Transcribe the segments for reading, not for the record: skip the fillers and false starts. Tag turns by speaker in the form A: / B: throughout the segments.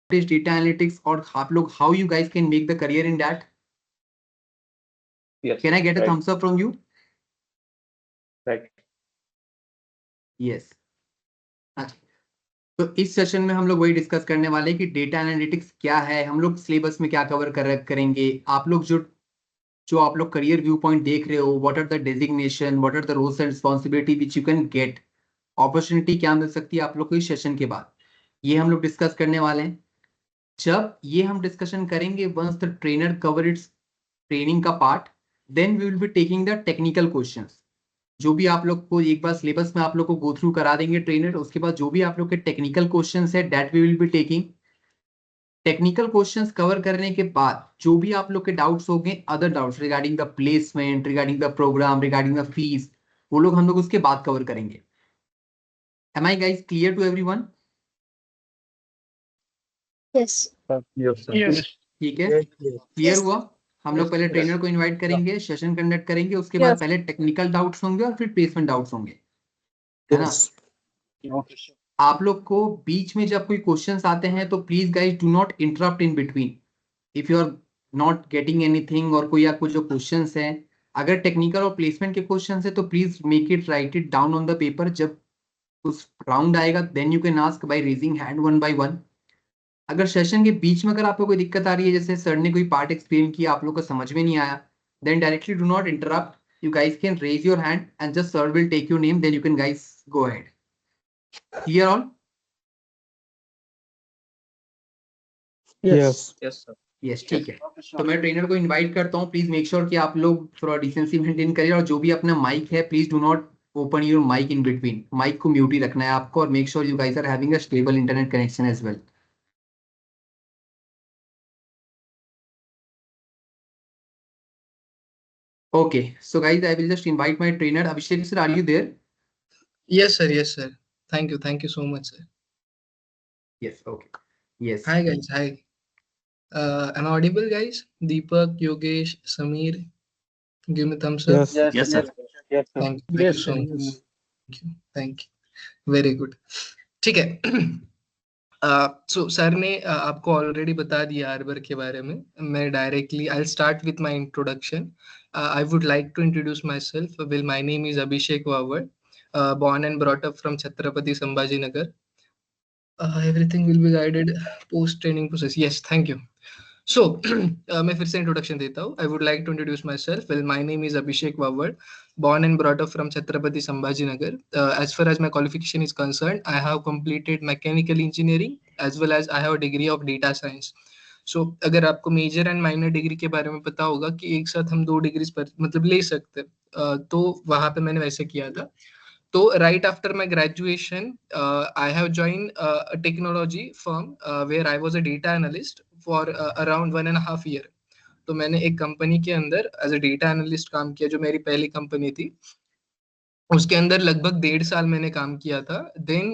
A: is data analytics or आप लोग how you guys can make the career in that?
B: Yes.
A: Can I get a
B: right.
A: thumbs up from you?
B: Right.
A: Yes. अच्छा, तो इस session में हम लोग वही डिस्कस करने वाले हैं कि डेटा एनालिटिक्स क्या है, हम लोग सिलेबस में क्या कवर करेंगे, आप लोग जो आप लोग करियर व्यू पॉइंट देख रहे हो, what are the designation, what are the roles and responsibility which you can get, opportunity क्या मिल सकती है आप लोग को इस सेशन के बाद, ये हम लोग डिस्कस करने वाले हैं। जब ये हम डिस्कशन करेंगे, once the trainer cover its training का part, then we will be taking the technical questions. जो भी आप लोग को एक बार सिलेबस में आप लोग को गो थ्रू करा देंगे ट्रेनर, उसके बाद जो भी आप लोग के टेक्निकल क्वेश्चंस है that we will be taking. Technical questions cover करने के बाद जो भी आप लोग के डाउट्स होंगे, other doubts regarding the placement, regarding the program, regarding the fees, वो लोग हम लोग उसके बाद कवर करेंगे। Am I guys clear to everyone?
C: Yes.
B: Yes, sir.
D: Yes.
A: ठीक है, क्लियर
C: Yes.
A: हुआ? हम लोग पहले ट्रेनर को इनवाइट करेंगे, सेशन कंडक्ट करेंगे, उसके बाद पहले टेक्निकल डाउट्स होंगे और फिर प्लेसमेंट डाउट्स होंगे, है ना? आप लोग को बीच में जब कोई क्वेश्चंस आते हैं तो please guys do not interrupt in between if you are not getting anything, और कोई आपको जो क्वेश्चंस हैं, अगर टेक्निकल और प्लेसमेंट के क्वेश्चंस है तो please make it, write it down on the paper. जब उस राउंड आएगा then you can ask by raising hand one by one. अगर सेशन के बीच में अगर आपको कोई दिक्कत आ रही है, जैसे सर ने कोई पार्ट एक्सप्लेन किया आप लोग को समझ में नहीं आया, then directly do not interrupt, you guys can raise your hand and just sir will take your name, then you can guys go ahead. Clear all?
D: Yes.
B: Yes, sir.
A: Yes, ठीक है। तो मैं ट्रेनर को invite करता हूँ, please make sure कि आप लोग थोड़ा डिसेंसी मेंटेन करिए, और जो भी अपना माइक है please do not open your mic in between, mic को म्यूट ही रखना है आपको, और make sure you guys are having a stable internet connection as well. Okay, so guys, I will just invite my trainer. Abhishek sir, are you there?
D: Yes, sir. Yes, sir. Thank you. Thank you so much, sir.
A: Yes, okay. Yes.
D: Hi, guys. Hi. Am I audible, guys? Deepak, Yogesh, Sameer, give me thumbs up.
E: Yes.
B: Yes, sir. Yes, sir.
D: Thank you. Thank you so much. Thank you. Thank you. Very good. ठीक है। So sir ने आपको already बता दिया arbor के बारे में। मैं directly I start with my introduction. I would like to introduce myself. Well, my name is Abhishek Wawad, born and brought up from Chhatrapati Sambhajinagar. Everything will be guided post training process. Yes, thank you. So मैं फिर से introduction देता हूँ। I would like to introduce myself. Well, my name is Abhishek Wawad, born and brought up from Chhatrapati Sambhajinagar. As far as my qualification is concerned, I have completed mechanical engineering as well as I have a degree of data science. So अगर आपको major and minor degree के बारे में पता होगा कि एक साथ हम 2 डिग्रीज पर मतलब ले सकते हैं, तो वहां पे मैंने वैसे किया था। तो right after my graduation, I have joined a technology firm where I was a data analyst for around 1.5 year. तो मैंने एक कंपनी के अंदर एज अ डेटा एनालिस्ट काम किया, जो मेरी पहली कंपनी थी। उसके अंदर लगभग 1.5 साल मैंने काम किया था। Then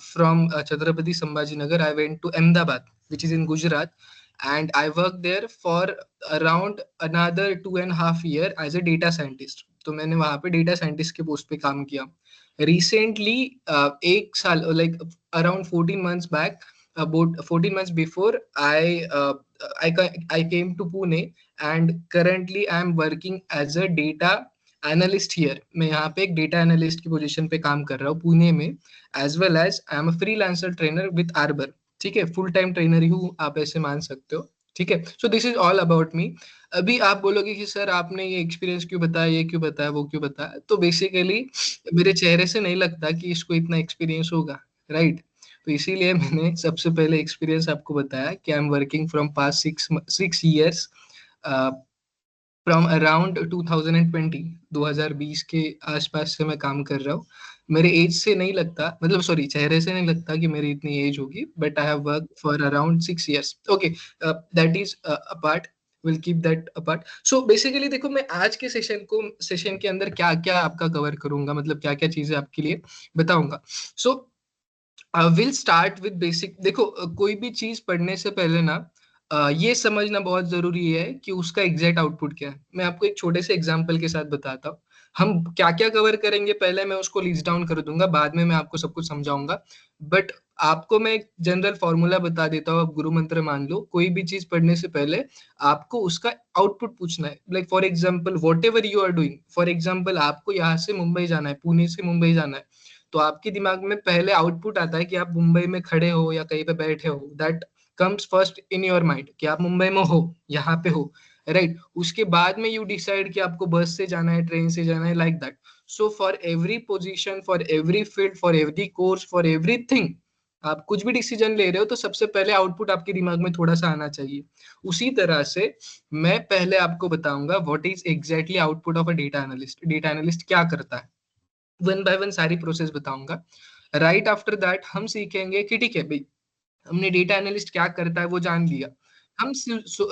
D: from Chhatrapati Sambhaji Nagar I went to Ahmedabad which is in Gujarat, and I worked there for around another 2.5 year as a data scientist. तो मैंने वहाँ पे डेटा साइंटिस्ट के पोस्ट पे काम किया। रिसेंटली 1 साल, like around 14 months back, about 14 months before, I came to Pune, and currently I am working as a data analyst here. मैं यहाँ पे एक डेटा एनालिस्ट की पोजीशन पे काम कर रहा हूँ पुणे में, as well as I am a freelancer trainer with Arbor. ठीक है, फुल टाइम ट्रेनर ही हूँ, आप ऐसे मान सकते हो। ठीक है, so this is all about me. अभी आप बोलोगे कि सर आपने ये एक्सपीरियंस क्यों बताया, ये क्यों बताया, वो क्यों बताया, तो बेसिकली मेरे चेहरे से नहीं लगता कि इसको इतना एक्सपीरियंस होगा, राइट? तो इसीलिए मैंने सबसे पहले एक्सपीरियंस आपको बताया कि I am working from past 6 years from around 2020 के आसपास से मैं काम कर रहा हूँ। मेरे एज से नहीं लगता, मतलब सॉरी, चेहरे से नहीं लगता कि मेरी इतनी एज होगी, but I have work for around 6 years. Okay, that is apart, will keep that apart. So basically देखो, मैं आज के सेशन के अंदर क्या क्या आपका कवर करूंगा, मतलब क्या क्या चीजें आपके लिए बताऊंगा। So will start with basic. देखो, कोई भी चीज पढ़ने से पहले ना ये समझना बहुत जरूरी है कि उसका एग्जैक्ट आउटपुट क्या है। मैं आपको एक छोटे से एग्जांपल के साथ बताता हूँ। हम क्या क्या कवर करेंगे, पहले मैं उसको लिस्ट डाउन कर दूंगा, बाद में मैं आपको सब कुछ समझाऊंगा। बट आपको मैं एक जनरल फॉर्मूला बता देता हूँ, आप गुरु मंत्र मान लो। कोई भी चीज पढ़ने से पहले आपको उसका आउटपुट पूछना है। Like for example whatever you are doing, for example आपको यहाँ से मुंबई जाना है, पुणे से मुंबई जाना है, तो आपके दिमाग में पहले आउटपुट आता है कि आप मुंबई में खड़े हो या कहीं पे बैठे हो। That comes first in your mind कि आप मुंबई में हो, यहाँ पे हो, राइट। उसके बाद में यू डिसाइड कि आपको बस से जाना है, ट्रेन से जाना है, like that. So for every position, for every field, for every course, for everything, आप कुछ भी डिसीजन ले रहे हो तो सबसे पहले आउटपुट आपके दिमाग में थोड़ा सा आना चाहिए। उसी तरह से मैं पहले आपको बताऊंगा what is exactly output of a data analyst. Data analyst क्या करता है, वन बाय वन सारी प्रोसेस बताऊंगा। राइट आफ्टर दैट हम सीखेंगे कि ठीक है भाई, हमने डेटा एनालिस्ट क्या करता है वो जान लिया। हम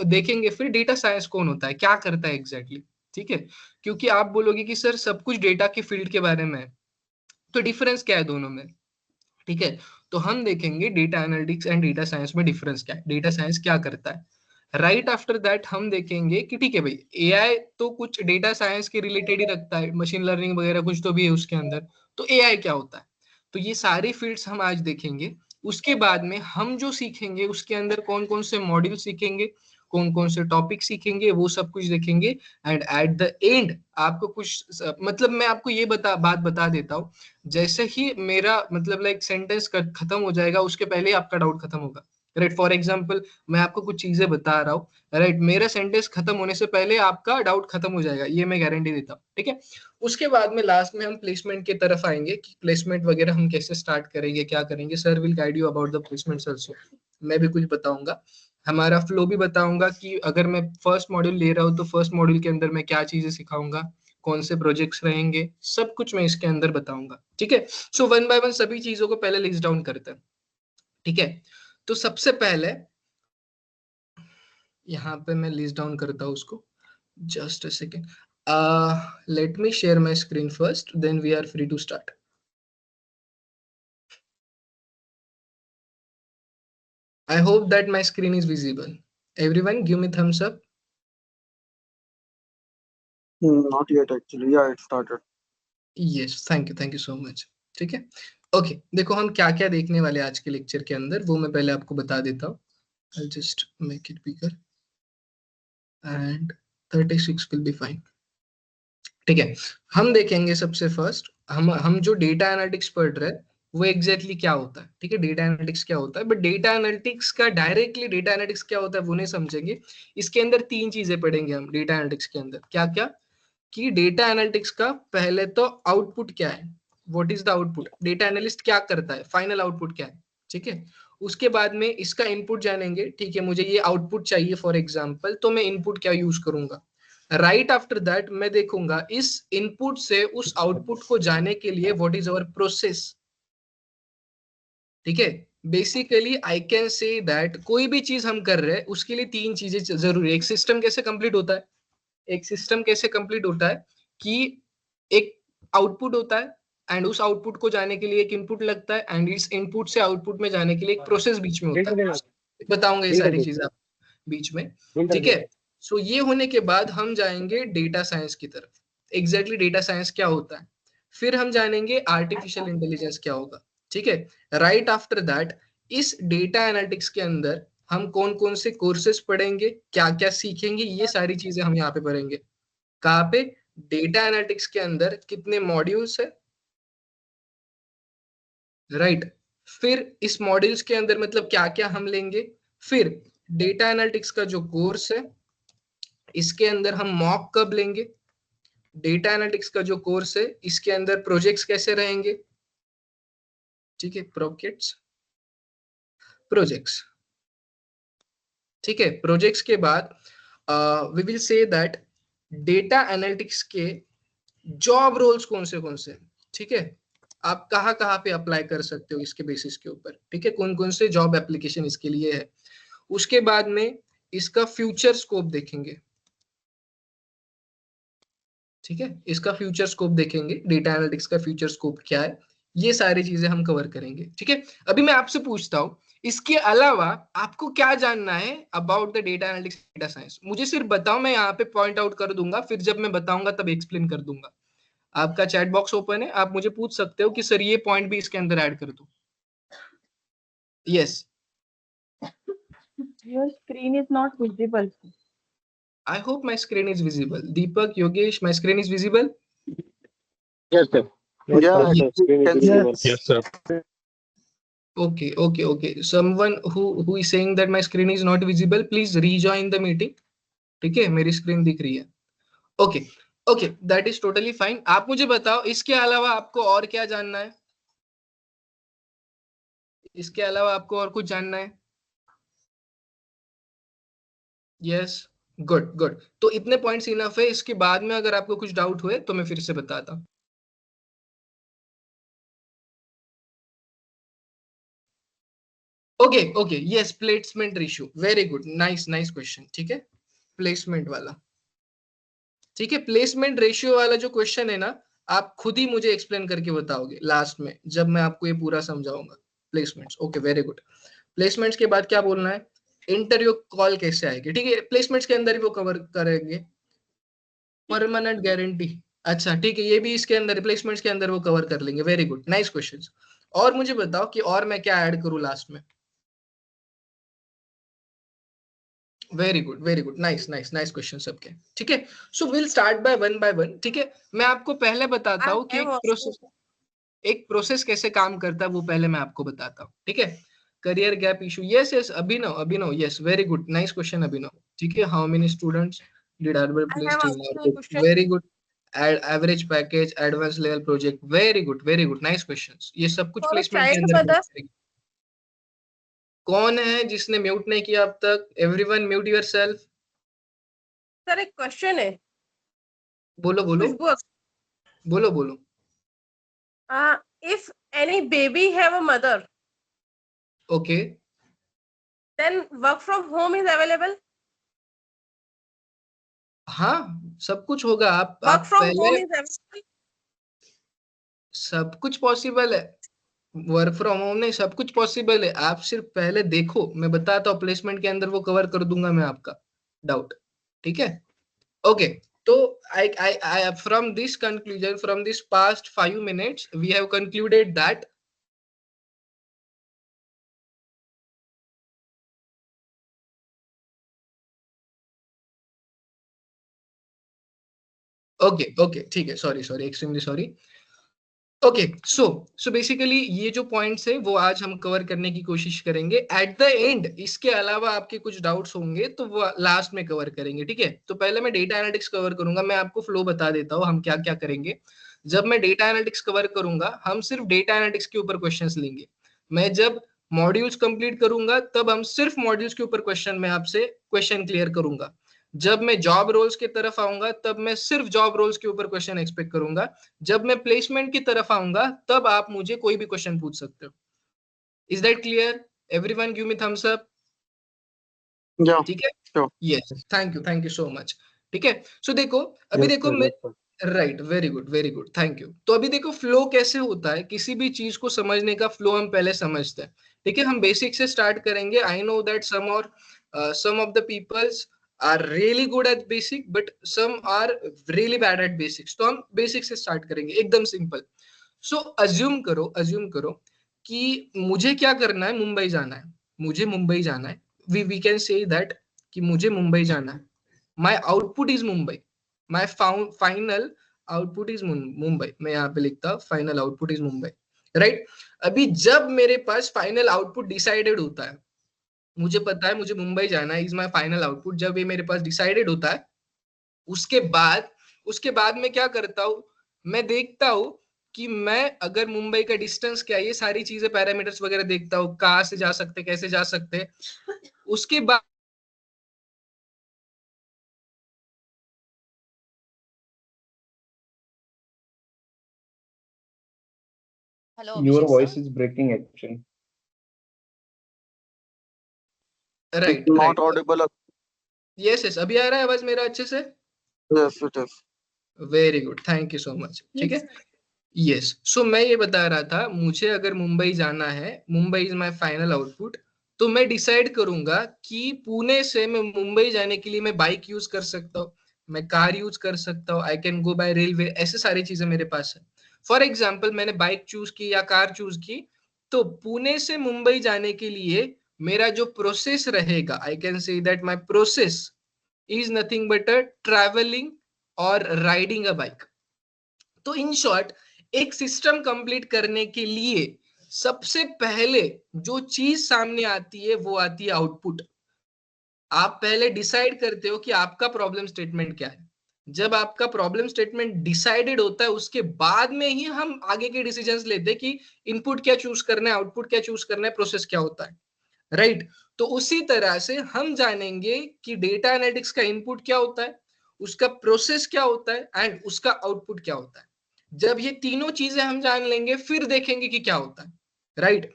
D: देखेंगे फिर डेटा साइंस कौन होता है, क्या करता है एग्जैक्टली, ठीक है। क्योंकि आप बोलोगे कि सर सब कुछ डेटा के फील्ड के बारे में है, तो डिफरेंस क्या है दोनों में, ठीक है। तो हम देखेंगे data analytics and data science में डिफरेंस क्या है, डेटा साइंस क्या करता है। राइट आफ्टर दैट हम देखेंगे कि ठीक है भाई, एआई तो कुछ डेटा साइंस के रिलेटेड ही रखता है, मशीन लर्निंग वगैरह कुछ तो भी है उसके अंदर, तो एआई क्या होता है। तो ये सारी फील्ड्स हम आज देखेंगे। उसके बाद में हम जो सीखेंगे उसके अंदर कौन कौन से मॉड्यूल सीखेंगे, कौन कौन से टॉपिक सीखेंगे, वो सब कुछ देखेंगे। एंड एट द एंड आपको कुछ मतलब मैं आपको ये बात बता देता हूँ, जैसे ही मेरा मतलब लाइक सेंटेंस खत्म हो जाएगा उसके पहले ही आपका डाउट खत्म होगा, राइट। फॉर एग्जाम्पल मैं आपको कुछ चीजें बता रहा हूँ, राइट, मेरा सेंटेंस खत्म होने से पहले आपका डाउट खत्म हो जाएगा, ये मैं गारंटी देता हूँ, ठीक है। उसके बाद में लास्ट में हम प्लेसमेंट की तरफ आएंगे कि प्लेसमेंट वगैरह हम कैसे स्टार्ट करेंगे, क्या करेंगे। Sir will guide you about the placement also. मैं भी कुछ बताऊंगा, हमारा फ्लो भी बताऊंगा कि अगर मैं फर्स्ट मॉड्यूल ले रहा हूँ तो फर्स्ट मॉड्यूल के अंदर मैं क्या चीजें सिखाऊंगा, कौन से प्रोजेक्ट्स रहेंगे, सब कुछ मैं इसके अंदर बताऊंगा, ठीक है। सो वन बाय वन सभी चीजों को पहले लिस्ट डाउन करते हैं, ठीक है। तो सबसे पहले यहाँ पे मैं लिस्ट डाउन करता हूँ उसको, just a second. Let me share my screen first, then we are free to start. I hope that my screen is visible. Everyone give me thumbs up.
B: Not yet actually. Yeah, it started.
D: Yes, thank you so much. ठीक है, okay. देखो हम क्या क्या देखने वाले आज के लेक्चर के अंदर, वो मैं पहले आपको बता देता हूँ। I'll just make it bigger and 36 will be fine. ठीक है, हम देखेंगे सबसे फर्स्ट, हम जो डेटा एनालिटिक्स पढ़ रहे हैं वो एग्जैक्टली क्या होता है, ठीक है। डेटा एनालिटिक्स क्या होता है, बट डेटा एनालिटिक्स का डायरेक्टली डेटा एनालिटिक्स क्या होता है वो नहीं समझेंगे। इसके अंदर तीन चीजें पढ़ेंगे हम डेटा एनालिटिक्स के अंदर, क्या क्या, कि डेटा एनालिटिक्स का पहले तो आउटपुट क्या है, what is the output, data analyst क्या करता है, फाइनल आउटपुट क्या है, ठीक है। उसके बाद में इसका इनपुट जानेंगे, ठीक है, मुझे ये आउटपुट चाहिए फॉर एग्जांपल, तो मैं इनपुट क्या यूज करूंगा। राइट आफ्टर दैट मैं देखूंगा इस इनपुट से उस आउटपुट को जाने के लिए व्हाट इज अवर प्रोसेस, ठीक है। Basically I can say that कोई भी चीज हम कर रहे हैं उसके लिए तीन चीजें जरूरी है। एक सिस्टम कैसे कंप्लीट होता है, एक सिस्टम कैसे कंप्लीट होता है कि एक आउटपुट होता है एंड उस आउटपुट को जाने के लिए एक इनपुट लगता है एंड इस इनपुट से आउटपुट में जाने के लिए एक प्रोसेस बीच में होता है। बताऊंगा ये सारी चीजें आप बीच में, ठीक है। सो ये होने के बाद हम जाएंगे डेटा साइंस की तरफ, एग्जैक्टली डेटा साइंस क्या होता है। फिर हम जानेंगे आर्टिफिशियल इंटेलिजेंस क्या होगा, ठीक है। राइट आफ्टर दैट इस डेटा एनालिटिक्स के अंदर हम कौन कौन से कोर्सेज पढ़ेंगे, क्या क्या सीखेंगे, ये सारी चीजें हम यहाँ पे पढ़ेंगे। कहाँ पे, डेटा एनालिटिक्स के अंदर कितने मॉड्यूल्स है, राइट। फिर इस मॉड्यूल्स के अंदर मतलब क्या क्या हम लेंगे। फिर डेटा एनालिटिक्स का जो कोर्स है इसके अंदर हम मॉक कब लेंगे, डेटा एनालिटिक्स का जो कोर्स है इसके अंदर प्रोजेक्ट्स कैसे रहेंगे, ठीक है, प्रोजेक्ट्स, ठीक है। प्रोजेक्ट्स के बाद we will say that data analytics के जॉब रोल्स कौन से, ठीक है। आप कहाँ कहाँ पे अप्लाई कर सकते हो इसके बेसिस के ऊपर, ठीक है, कौन कौन से जॉब एप्लीकेशन इसके लिए है। उसके बाद में इसका फ्यूचर स्कोप देखेंगे, ठीक है, इसका फ्यूचर स्कोप देखेंगे, डेटा एनालिटिक्स का फ्यूचर स्कोप क्या है, ये सारी चीजें हम कवर करेंगे, ठीक है। अभी मैं आपसे पूछता हूँ इसके अलावा आपको क्या जानना है about the data analytics data science, मुझे सिर्फ बताओ, मैं यहाँ पे पॉइंट आउट कर दूंगा, फिर जब मैं बताऊंगा तब एक्सप्लेन कर दूंगा। आपका चैट बॉक्स ओपन है, आप मुझे पूछ सकते हो कि सर ये पॉइंट भी इसके अंदर ऐड कर दो। Yes.
C: Your screen is not visible.
D: I hope my screen is visible. Deepak, Yogesh, my screen is visible?
E: Yes, sir.
B: Yeah,
D: Yes.
B: we can see.
E: Yes, sir.
D: Okay. Someone who is saying that my screen is not visible, please rejoin the meeting. ठीक है, मेरी screen दिख रही है. Okay, that is totally fine. आप मुझे बताओ इसके अलावा आपको और क्या जानना है? इसके अलावा आपको और कुछ जानना है? Yes, good. तो इतने पॉइंट्स इनफ है. इसके बाद में अगर आपको कुछ डाउट हुए तो मैं फिर से बताता हूँ. Okay, yes, placement ratio, very good, nice question. ठीक है, प्लेसमेंट वाला. ठीक है, प्लेसमेंट रेशियो वाला जो क्वेश्चन है ना, आप खुद ही मुझे एक्सप्लेन करके बताओगे लास्ट में जब मैं आपको ये पूरा समझाऊंगा. Placements, okay, very good. Placements के बाद क्या बोलना है? इंटरव्यू कॉल कैसे आएगी. ठीक है, प्लेसमेंट्स के अंदर ही वो कवर करेंगे. परमानेंट गारंटी, अच्छा ठीक है, ये भी इसके अंदर प्लेसमेंट्स के अंदर वो कवर कर लेंगे. Very good, nice questions. और मुझे बताओ कि और मैं क्या ऐड करूं लास्ट में. वेरी गुड, नाइस क्वेश्चन सबके. ठीक है, so will start by one. ठीक है, मैं आपको पहले बताता हूँ कि एक प्रोसेस कैसे काम करता है, वो पहले मैं आपको बताता हूँ. ठीक है, career gap issue. Yes, Abhinav, yes, very good, nice question Abhinav. ठीक है, how many students did harbour place till? Very good. Average package, advance level project, very good, nice questions. ये सब कुछ प्लेसमेंट के अंदर. कौन है जिसने म्यूट नहीं किया अब तक? Everyone mute yourself.
C: सर एक क्वेश्चन है.
D: बोलो.
C: If any baby have a mother,
D: Okay.
C: then work from home is available.
D: हाँ, सब कुछ होगा. आप
C: Work from
D: पहले
C: home is available.
D: सब कुछ पॉसिबल है. वर्क फ्रॉम होम नहीं, सब कुछ पॉसिबल है. आप सिर्फ पहले देखो, मैं बताता हूँ. प्लेसमेंट के अंदर वो कवर कर दूंगा मैं आपका डाउट. ठीक है, ओके. तो I from this conclusion, from this past 5 minutes, we have concluded that okay, ठीक है, sorry, extremely sorry. Okay, so basically ये जो पॉइंट्स है वो आज हम कवर करने की कोशिश करेंगे. एट द एंड इसके अलावा आपके कुछ डाउट्स होंगे तो वो लास्ट में कवर करेंगे. ठीक है, तो पहले मैं डेटा एनालिटिक्स कवर करूंगा. मैं आपको फ्लो बता देता हूँ हम क्या क्या करेंगे. जब मैं डेटा एनालिटिक्स कवर करूंगा, हम सिर्फ डेटा एनालिटिक्स के ऊपर क्वेश्चंस लेंगे. मैं जब मॉड्यूल्स कंप्लीट करूंगा तब हम सिर्फ मॉड्यूल्स के ऊपर क्वेश्चन में आपसे क्वेश्चन क्लियर करूंगा. जब मैं जॉब रोल्स की तरफ आऊंगा तब मैं सिर्फ जॉब रोल्स के ऊपर क्वेश्चन एक्सपेक्ट करूंगा. जब मैं प्लेसमेंट की तरफ आऊंगा तब आप मुझे कोई भी क्वेश्चन पूछ सकते हो. Is that clear? Everyone give me thumbs up.
B: Yeah,
D: ठीक है,
B: sure.
D: Yes, thank you so much. ठीक है, सो देखो अभी देखो मैं right, very good, thank you. तो अभी देखो फ्लो कैसे होता है. किसी भी चीज को समझने का फ्लो हम पहले समझते हैं. ठीक है, हम बेसिक से स्टार्ट करेंगे. I know that some of the peoples are really good at basic but some are really bad at basics. तो हम बेसिक से स्टार्ट करेंगे, एकदम सिंपल. सो अज्यूम करो कि मुझे क्या करना है, मुंबई जाना है. मुझे मुंबई जाना है. वी कैन से दैट कि मुझे मुंबई जाना है. My output is Mumbai. My final output is Mumbai. मैं यहाँ पे लिखता हूँ final output is Mumbai. Right, अभी जब मेरे पास फाइनल आउटपुट डिसाइडेड होता है, मुझे पता है मुझे मुंबई जाना है, इज माय फाइनल आउटपुट. जब ये मेरे पास डिसाइडेड होता है, उसके बाद मैं क्या करता हूँ, मैं देखता हूँ कि मैं अगर मुंबई का डिस्टेंस क्या है, ये सारी चीजें पैरामीटर्स वगैरह देखता हूँ. कहाँ से जा सकते, कैसे जा सकते. उसके बाद
F: Hello,
E: Your
F: Abhishek
E: voice
F: sir.
E: is breaking actually.
D: Right,
B: Not audible.
D: Yes, अभी आ रहा है आवाज मेरा अच्छे से?
B: Yes, it is.
D: Very good, thank you so much. ठीक है, यस. सो मैं ये बता रहा था, मुझे अगर मुंबई जाना है, Mumbai is my final output, तो मैं डिसाइड करूंगा कि पुणे से मैं मुंबई जाने के लिए मैं बाइक यूज कर सकता हूँ, मैं कार यूज कर सकता हूँ, I can go by railway. ऐसे सारी चीजें मेरे पास है. फॉर एग्जाम्पल मैंने बाइक चूज की या कार चूज की, तो पुणे से मुंबई जाने के लिए मेरा जो प्रोसेस रहेगा, आई can say that my process is nothing but a travelling और राइडिंग अ बाइक। तो इन शॉर्ट एक सिस्टम कंप्लीट करने के लिए सबसे पहले जो चीज सामने आती है वो आती है आउटपुट। आप पहले डिसाइड करते हो कि आपका प्रॉब्लम स्टेटमेंट क्या है। जब आपका प्रॉब्लम स्टेटमेंट डिसाइडेड होता है उसके बाद में ही हम आगे के डिसीजंस लेते हैं कि इनपुट क्या चूज करना है, आउटपुट क्या चूज करना है, प्रोसेस क्या होता है, राइट। तो उसी तरह से हम जानेंगे कि डेटा एनालिटिक्स का इनपुट क्या होता है, उसका प्रोसेस क्या होता है एंड उसका आउटपुट क्या होता है। जब ये तीनों चीजें हम जान लेंगे फिर देखेंगे कि क्या होता है, राइट।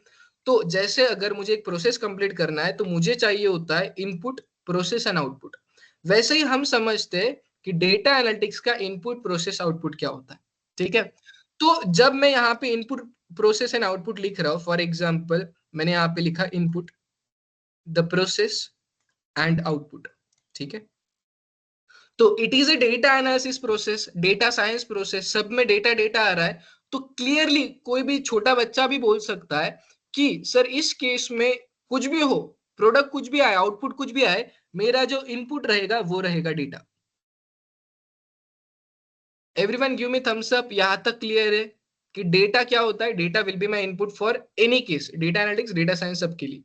D: तो जैसे अगर मुझे एक प्रोसेस कंप्लीट करना है तो मुझे चाहिए होता है इनपुट, प्रोसेस एंड आउटपुट। वैसे ही हम समझते हैं कि डेटा एनालिटिक्स का इनपुट, प्रोसेस, आउटपुट क्या होता है, ठीक है। तो जब मैं यहाँ पे इनपुट, प्रोसेस एंड आउटपुट लिख रहा हूँ, फॉर एग्जाम्पल मैंने यहाँ पे लिखा input, the process and output, ठीक है। तो it is a data analysis process, data science process, सब में डेटा डेटा आ रहा है। तो क्लियरली कोई भी छोटा बच्चा भी बोल सकता है कि सर इस केस में कुछ भी हो, प्रोडक्ट कुछ भी आए, आउटपुट कुछ भी आए, मेरा जो इनपुट रहेगा वो रहेगा data. Everyone give me thumbs up, यहां तक क्लियर है कि डेटा क्या होता है? Data will be my input for any case, data analytics, data science, सबके लिए।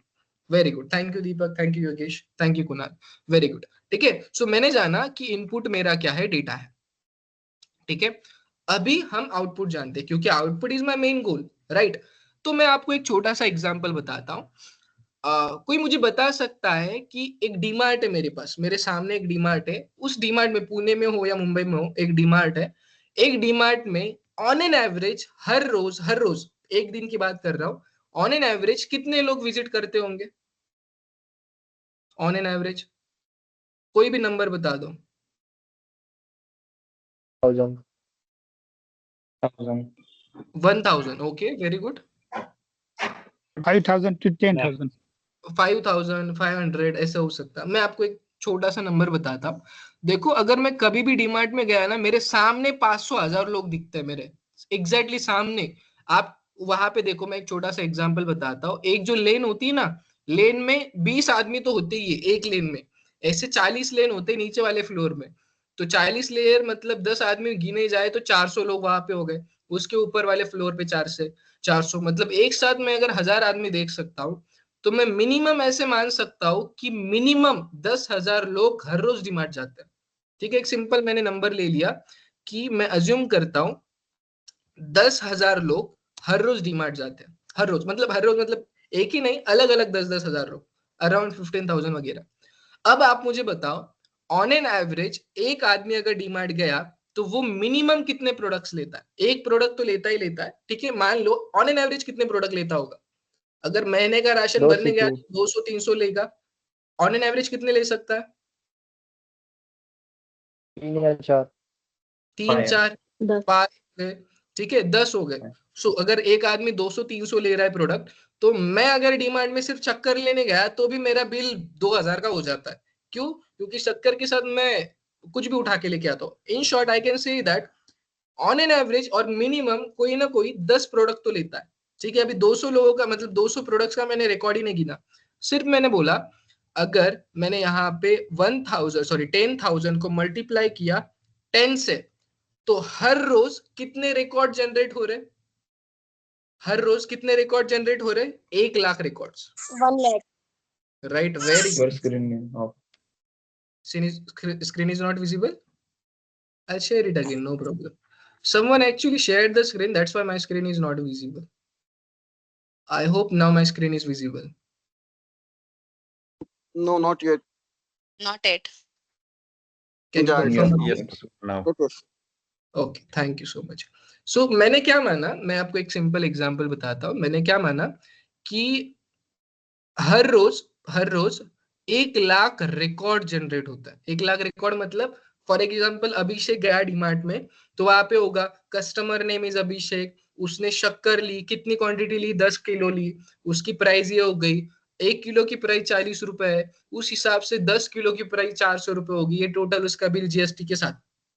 D: Very good, thank you Deepak, thank you Yogesh, thank you Kunal, very good. ठीक है, सो मैंने जाना कि इनपुट मेरा क्या है, डेटा है, ठीक है। अभी हम आउटपुट जानते हैं क्योंकि output is my main goal, right. तो मैं आपको एक छोटा सा एग्जांपल बताता हूँ। कोई मुझे बता सकता है कि एक डीमार्ट है मेरे पास, मेरे सामने एक डीमार्ट है, उस डीमार्ट में, पुणे में हो या मुंबई में हो, एक डीमार्ट है। एक डीमार्ट में ऑन एन एवरेज हर रोज एक दिन की बात कर रहा हूँ, ऑन एन एवरेज कितने लोग विजिट करते होंगे? ऑन एन एवरेज कोई भी नंबर बता दो।
E: 1000
D: 1000, ओके, वेरी गुड।
G: 5,000 to 10,000.
D: 5500 ऐसा हो सकता है। मैं आपको एक छोटा सा नंबर बताता हूँ। देखो, अगर मैं कभी भी डीमार्ट में गया ना, मेरे सामने 500,000 लोग दिखते हैं, मेरे एग्जैक्टली सामने। आप वहां पे देखो, मैं एक छोटा सा एग्जांपल बताता हूँ। एक जो लेन होती है ना, लेन में 20 आदमी तो होते ही है एक लेन में, ऐसे 40 लेन होते हैं नीचे वाले फ्लोर में। तो 40 लेयर मतलब 10 आदमी गिने जाए तो 400 लोग वहां पे हो गए। उसके ऊपर वाले फ्लोर पे 400, मतलब एक साथ में अगर 1000 आदमी देख सकता हूँ, तो मैं मिनिमम ऐसे मान सकता हूं कि मिनिमम 10,000 लोग हर रोज डीमार्ट जाते हैं। ठीक है, एक सिंपल मैंने नंबर ले लिया कि मैं अज्यूम करता हूं 10,000 लोग हर रोज डीमार्ट जाते हैं। हर रोज मतलब एक ही नहीं, अलग अलग 10,000 लोग, अराउंड 15,000 वगैरह। अब आप मुझे बताओ, ऑन एन एवरेज एक आदमी अगर डीमार्ट गया तो वो मिनिमम कितने प्रोडक्ट्स लेता है? एक प्रोडक्ट तो लेता ही लेता है, ठीक है। मान लो ऑन एन एवरेज कितने प्रोडक्ट लेता होगा? अगर महीने का राशन
E: 2
D: भरने
E: से
D: गया
E: 2
D: 200-300 लेगा, ऑन एन एवरेज कितने ले सकता है?
E: 3 या 4
D: तीन, 4, 5, ठीक है, 10 हो गए।
E: है।
D: सो अगर एक आदमी 200-300 ले रहा है प्रोडक्ट, तो मैं अगर डिमांड में सिर्फ शक्कर लेने गया तो भी मेरा बिल 2000 का हो जाता है। क्यों? क्योंकि शक्कर के साथ मैं कुछ भी उठा के लेके आता हूँ। In short I can say that on an average और मिनिमम कोई ना कोई 10 प्रोडक्ट तो लेता है, ठीक है। अभी 200 लोगों का मतलब 200 प्रोडक्ट्स का मैंने रिकॉर्ड ही नहीं गिना, सिर्फ मैंने बोला अगर मैंने यहाँ पे 10,000 को मल्टीप्लाई किया 10 से, तो हर रोज कितने रिकॉर्ड जनरेट हो रहे? हर रोज कितने रिकॉर्ड जनरेट हो रहे? 1,00,000 records,
C: 1 lakh.
D: Right, very
E: Your
D: good.
E: screen name of
D: Screen is not visible. I'll share it again, no problem. Someone actually shared the screen, that's why my screen is not visible. I hope now my screen is visible.
B: No, not yet.
F: Not yet.
D: Can you
B: Yeah,
D: confirm?
E: yes,
D: again?
E: now.
B: It is.
D: Okay, thank you so much. So मैंने क्या माना, मैं आपको एक simple example बताता हूँ। मैंने क्या माना कि हर रोज 1,00,000 रिकॉर्ड जनरेट होता है। 1,00,000 रिकॉर्ड मतलब फॉर एग्जांपल अभिषेक गया डीमार्ट में, तो वहां पे होगा कस्टमर नेम इज अभिषेक, उसने शक्कर ली, कितनी क्वांटिटी ली? 10 किलो ली, उसकी प्राइस ये हो गई, 1 किलो की प्राइस 40 रुपए है, उस हिसाब से 10 किलो की प्राइस 400 रुपए होगी। ये टोटल उसका बिल जीएसटी के साथ,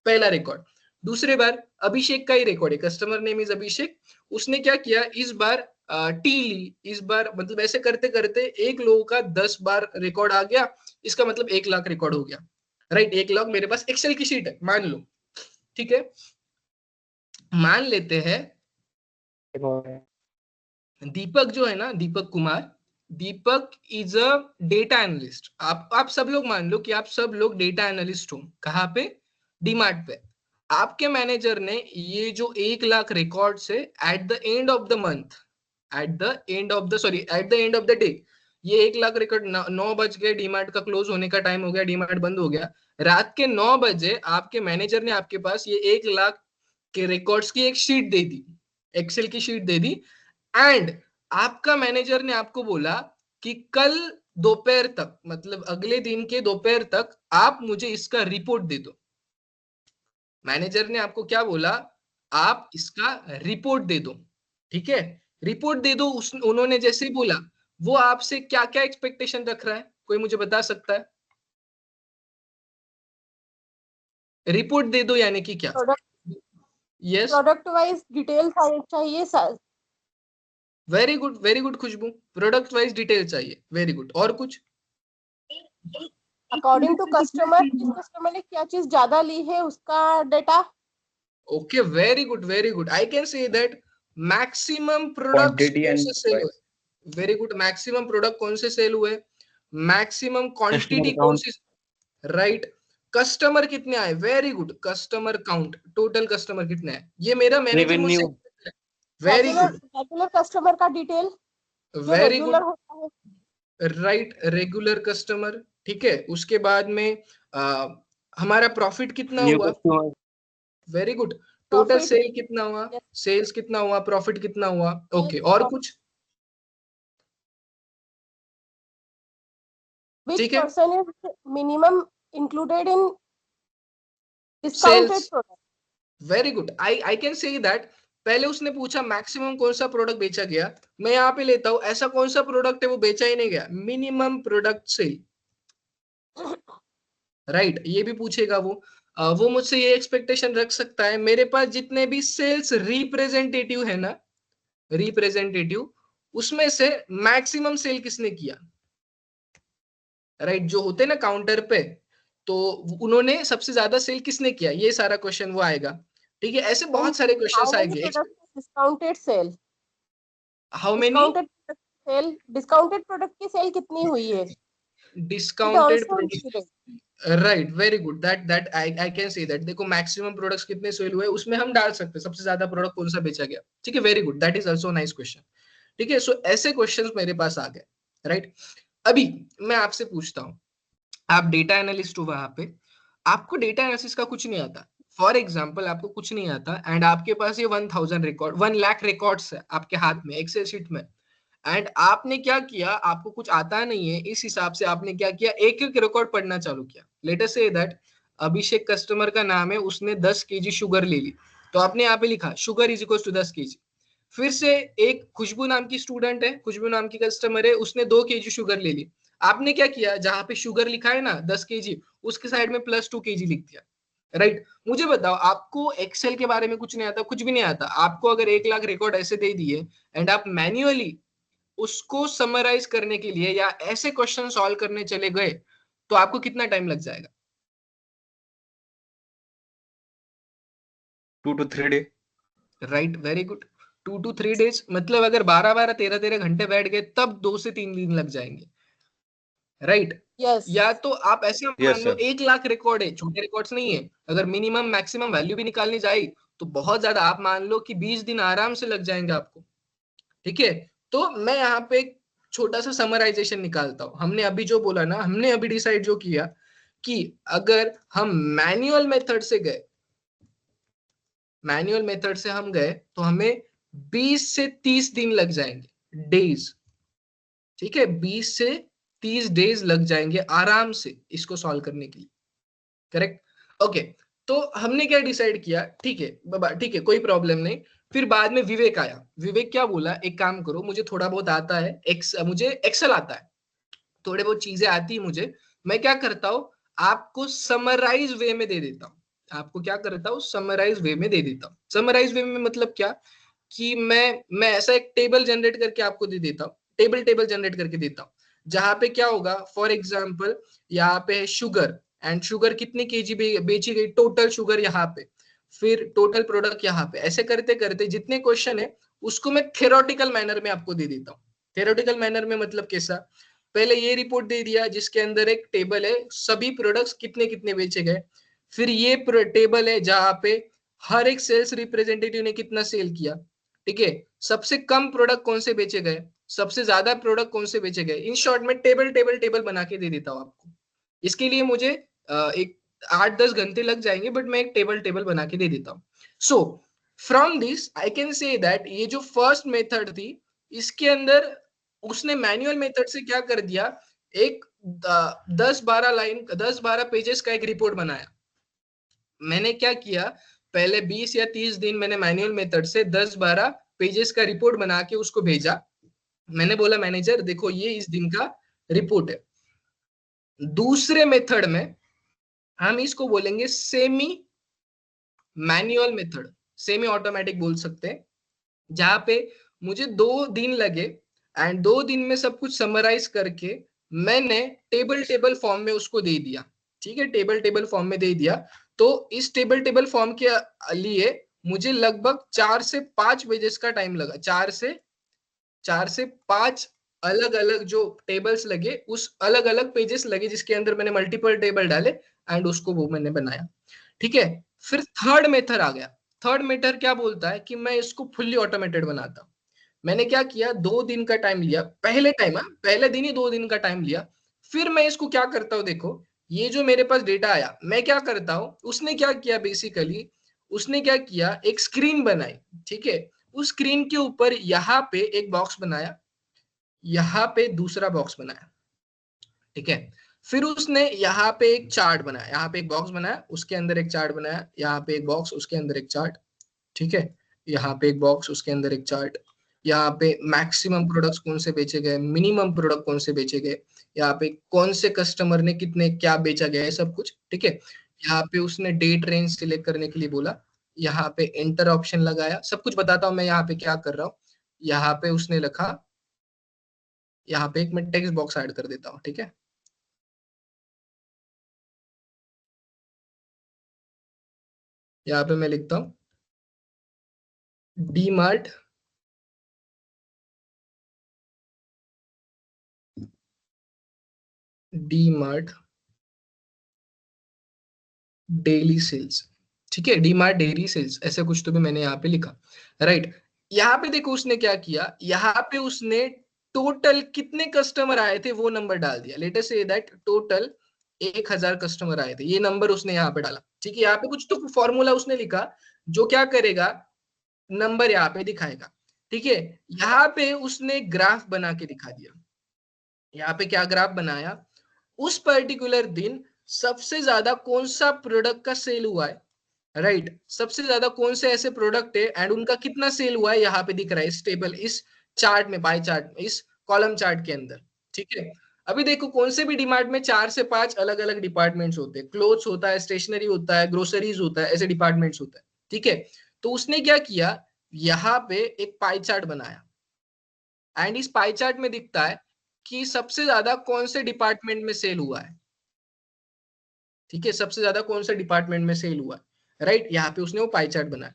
D: पहला रिकॉर्ड। दूसरे बार अभिषेक का ही रिकॉर्ड है, कस्टमर नेम इज अभिषेक, उसने क्या किया इस बार टी ली, इस बार मतलब ऐसे करते करते एक लोगों का 10 बार रिकॉर्ड आ गया, इसका मतलब 1 लाख रिकॉर्ड हो गया, राइट। 1 लाख मेरे पास एक्सेल की शीट है मान लो, ठीक है। मान लेते हैं दीपक जो है ना, दीपक कुमार, दीपक इज अ डेटा एनालिस्ट। आप सब लोग मान लो कि आप सब लोग डेटा एनालिस्ट हो, कहाँ पे, डीमार्ट पे। आपके मैनेजर ने ये जो 1 लाख रिकॉर्ड्स है at the end of the month, at the end of the day, ये 1 लाख रिकॉर्ड 9 बज गए, डीमार्ट का क्लोज होने का टाइम हो गया, डीमार्ट बंद हो गया, रात के 9 बजे आपके मैनेजर ने आपके पास ये 1 लाख के रिकॉर्ड्स की एक शीट दे दी, एक्सेल की शीट दे दी। एंड आपका मैनेजर ने आपको बोला कि कल दोपहर तक, मतलब अगले दिन के दोपहर तक आप मुझे इसका रिपोर्ट दे दो। मैनेजर ने आपको क्या बोला, आप इसका रिपोर्ट दे दो, ठीक है, रिपोर्ट दे दो। उन्होंने जैसे ही बोला, वो आपसे क्या क्या एक्सपेक्टेशन रख रहा है, कोई मुझे बता सकता है? रिपोर्ट दे दो यानी कि क्या? यस,
C: प्रोडक्ट वाइज डिटेल चाहिए सर।
D: वेरी गुड खुशबू, प्रोडक्ट वाइज डिटेल चाहिए, वेरी गुड। और कुछ?
C: अकॉर्डिंग टू कस्टमर, जिस कस्टमर ने क्या चीज ज्यादा ली है उसका data.
D: Okay, very good. I can say that maximum product
E: Quantity
D: कौन
E: and
D: से सेल
E: price.
D: हुए, वेरी गुड, मैक्सिमम प्रोडक्ट कौन से सेल हुए, मैक्सिमम क्वांटिटी
E: Customer
D: कौन
E: count.
D: सी, राइट। कस्टमर कितने आए, very good, customer count, total customer कितने आए, ये मेरा मैनेजर मुझसे, वेरी गुड,
C: रेगुलर कस्टमर का डिटेल जो
D: वेरी
C: रेगुलर
D: गुड,
C: होता है।
D: राइट, रेगुलर कस्टमर, ठीक है। उसके बाद में हमारा प्रॉफिट कितना
E: New
D: हुआ,
E: customer.
D: Very good, total
C: profit,
D: sale कितना हुआ, सेल्स कितना हुआ, प्रॉफिट कितना हुआ, ओके। और कुछ?
C: which
D: ठीक है,
C: person is minimum included in discounted
D: sales,
C: product।
D: Very good. I can say that पहले उसने पूछा मैक्सिमम कौन सा प्रोडक्ट बेचा गया, मैं यहाँ पे लेता हूँ ऐसा कौन सा प्रोडक्ट है वो बेचा ही नहीं गया, मिनिमम प्रोडक्ट सेल, राइट। ये भी पूछेगा वो मुझसे ये एक्सपेक्टेशन रख सकता है, मेरे पास जितने भी सेल्स रिप्रेजेंटेटिव है ना, रिप्रेजेंटेटिव, उसमें से मैक्सिमम सेल किसने किया, राइट, जो होते ना काउंटर पे, तो उन्होंने सबसे ज्यादा सेल किसने किया, ये सारा क्वेश्चन वो आएगा, ठीक है। ऐसे बहुत सारे
C: हाउ
D: क्वेश्चंस
C: मेनी
D: आएंगे।
C: Product discounted sale,
D: how many
C: discounted product की सेल कितनी हुई है, it
D: discounted
C: also
D: product,
C: included.
D: Right, very good, that I can say that, देखो मैक्सिमम प्रोडक्ट्स कितने सेल हुए उसमें हम डाल सकते हैं सबसे ज्यादा प्रोडक्ट कौन सा बेचा गया, ठीक है, very good, that is also nice question, ठीक है। सो ऐसे क्वेश्चंस मेरे पास आ गए, राइट। अभी मैं आपसे पूछता हूँ, आप डेटा एनालिस्ट हो, वहां पे आपको डेटा एनालिसिस का कुछ नहीं आता, फॉर एग्जाम्पल आपको कुछ नहीं आता, एंड आपके पास ये 1000 रिकॉर्ड 1 लाख रिकॉर्ड्स है आपके हाथ में एक्सेल शीट में, एंड आपने क्या किया, आपको कुछ आता नहीं है, इस हिसाब से आपने क्या किया, एक एक रिकॉर्ड पढ़ना चालू किया। Let us say that Abhishek customer का नाम है, उसने 10 केजी शुगर ले ली, तो आपने यहाँ पे लिखा sugar is equal to 10 KG. फिर से एक खुशबू नाम की स्टूडेंट है, खुशबू नाम की कस्टमर है, उसने 2 केजी शुगर ले ली, आपने क्या किया, जहां पे शुगर लिखा है ना 10 केजी, उसके साइड में +2 केजी लिख दिया, राइट। मुझे बताओ, आपको एक्सेल के बारे में कुछ नहीं आता, कुछ भी नहीं आता, आपको अगर 1 लाख रिकॉर्ड ऐसे दे दिए एंड आप मैन्युअली उसको समराइज करने के लिए या ऐसे क्वेश्चन सॉल्व करने चले गए, तो आपको कितना टाइम लग जाएगा?
E: 2 to 3 days.
D: Right, very good, 2 to 3 days, मतलब अगर 12 13 घंटे बैठ गए तब 2 से 3 दिन लग जाएंगे, राइट।
C: यस,
D: या तो आप ऐसे मान
E: Yes,
D: लो
E: sir.
D: 1 लाख रिकॉर्ड है, छोटे रिकॉर्ड्स नहीं है, अगर मिनिमम मैक्सिमम वैल्यू भी निकालनी जाए तो बहुत ज्यादा, आप मान लो कि 20 दिन आराम से लग जाएंगे आपको, ठीक है। तो मैं यहाँ पे एक छोटा सा समराइजेशन निकालता हूँ, हमने अभी जो बोला ना, हमने अभी डिसाइड जो किया कि अगर हम मैन्युअल मेथड से गए, मैन्युअल मेथड से हम गए तो हमें 20 से 30 दिन लग जाएंगे, डेज, ठीक है, 20 से 30 डेज लग जाएंगे आराम से इसको सॉल्व करने के लिए, करेक्ट, ओके। तो हमने क्या डिसाइड किया, ठीक है बाबा, ठीक है, कोई प्रॉब्लम नहीं। फिर बाद में विवेक आया, विवेक क्या बोला, एक काम करो, मुझे थोड़ा बहुत आता है, मुझे एक्सेल आता है, थोड़े बहुत चीजें आती है मुझे, मैं क्या करता हूँ, आपको समराइज वे में दे देता हूँ, आपको क्या करता हूँ, समराइज वे में दे देता हूँ। समराइज वे में मतलब क्या, कि मैं ऐसा एक टेबल जनरेट करके आपको दे देता हूँ, टेबल जनरेट करके देता हूँ, जहां पे क्या होगा, फॉर एग्जाम्पल यहाँ पे है शुगर, एंड शुगर कितनी केजी बेची गई, टोटल शुगर यहाँ पे, फिर टोटल प्रोडक्ट यहाँ पे, ऐसे करते करते जितने क्वेश्चन है उसको मैं थेरोटिकल मैनर में आपको दे देता हूँ। थेरोटिकल मैनर में मतलब कैसा, पहले ये रिपोर्ट दे दिया जिसके अंदर एक टेबल है सभी प्रोडक्ट्स कितने कितने बेचे गए, फिर ये टेबल है जहां पे हर एक सेल्स रिप्रेजेंटेटिव ने कितना सेल किया, ठीक है, सबसे कम प्रोडक्ट कौन से बेचे गए, सबसे ज्यादा प्रोडक्ट कौन से बेचे गए, इन शॉर्ट में टेबल बना के दे देता हूँ आपको। इसके लिए मुझे एक 8-10 घंटे लग जाएंगे, बट मैं एक टेबल बना के दे देता हूँ। So from this I can say that ये जो फर्स्ट मेथड थी, इसके अंदर उसने मैन्युअल मेथड से क्या कर दिया, एक 10-12 पेजेस का एक रिपोर्ट बनाया। मैंने क्या किया, पहले 20 या 30 दिन मैंने मैन्युअल मेथड से 10-12 पेजेस का रिपोर्ट बना के उसको भेजा। मैंने बोला मैनेजर देखो ये इस दिन का रिपोर्ट है। दूसरे मेथड में हम इसको बोलेंगे semi manual method, semi automatic बोल सकते हैं, जहां पे मुझे 2 दिन लगे एंड 2 दिन में सब कुछ समराइज करके मैंने टेबल फॉर्म में उसको दे दिया। ठीक है, टेबल फॉर्म में दे दिया। तो इस टेबल फॉर्म के लिए मुझे लगभग 4 से 5 पेजेस का टाइम लगा। 4 से 5 अलग अलग जो टेबल्स लगे, उस अलग अलग पेजेस लगे जिसके अंदर मैंने मल्टीपल टेबल डाले एंड उसको वो मैंने बनाया। ठीक है, फिर थर्ड मेथड आ गया। थर्ड मेथड क्या बोलता है कि मैं इसको फुल्ली ऑटोमेटेड बनाता हूं। मैंने क्या किया, 2 दिन का टाइम लिया, पहले दिन ही 2 दिन का टाइम लिया। फिर मैं इसको क्या करता हूँ, देखो ये जो मेरे पास डेटा आया, मैं क्या करता हूँ, उसने क्या किया बेसिकली, उसने क्या किया, एक स्क्रीन बनाई। ठीक है, उस स्क्रीन के ऊपर यहाँ पे एक बॉक्स बनाया, यहाँ पे दूसरा बॉक्स बनाया। ठीक है, फिर उसने यहाँ पे एक चार्ट बनाया, यहाँ पे एक बॉक्स बनाया, उसके अंदर एक चार्ट बनाया, यहाँ पे एक बॉक्स, उसके अंदर एक चार्ट। ठीक है, यहाँ पे एक बॉक्स, उसके अंदर एक चार्ट। यहाँ पे मैक्सिमम प्रोडक्ट्स कौन से बेचे गए, मिनिमम प्रोडक्ट कौन से बेचे गए, यहाँ पे कौन से कस्टमर ने कितने क्या बेचा गया है, सब कुछ। ठीक है, यहाँ पे उसने डेट रेंज सिलेक्ट करने के लिए बोला, यहाँ पे एंटर ऑप्शन लगाया। सब कुछ बताता हूँ मैं यहाँ पे क्या कर रहा हूँ। यहाँ पे उसने लिखा, यहाँ पे एक मैं टेक्स्ट बॉक्स ऐड कर देता हूँ। ठीक है, यहाँ पे मैं लिखता हूँ डी मार्ट डेली सेल्स। ठीक है, डी मार्ट डेली सेल्स, ऐसा कुछ तो भी मैंने यहाँ पे लिखा। राइट, यहाँ पे देखो उसने क्या किया, यहाँ पे उसने टोटल कितने कस्टमर आए थे वो नंबर डाल दिया। Let us say that total 1000 customer आए थे, ये नंबर उसने यहाँ पे डाला। ठीक है, यहाँ पे कुछ तो फॉर्मूला उसने लिखा जो क्या करेगा, नंबर यहाँ पे दिखाएगा। ठीक है, यहाँ पे उसने ग्राफ बना के दिखा दिया। यहाँ पे क्या ग्राफ बनाया, उस पर्टिकुलर दिन सबसे ज्यादा कौन सा प्रोडक्ट का सेल हुआ है। राइट, सबसे ज्यादा कौन से ऐसे प्रोडक्ट है एंड उनका कितना सेल हुआ है, यहाँ पे दिख रहा है इस टेबल, इस चार्ट में, बाय चार्ट में, इस कॉलम चार्ट के अंदर। ठीक है, अभी देखो कौन से भी डिमार्ट में 4 से 5 अलग अलग डिपार्टमेंट्स होते हैं, क्लोथ्स होता है, स्टेशनरी होता है, ग्रोसरीज होता है, ऐसे डिपार्टमेंट्स होता है। ठीक है, तो उसने क्या किया, यहाँ पे एक पाई चार्ट बनाया एंड इस पाई चार्ट में दिखता है कि सबसे ज्यादा कौन से डिपार्टमेंट में सेल हुआ है। ठीक है, सबसे ज्यादा कौन से डिपार्टमेंट में सेल हुआ है। राइट, यहाँ पे उसने वो पाई चार्ट बनाया।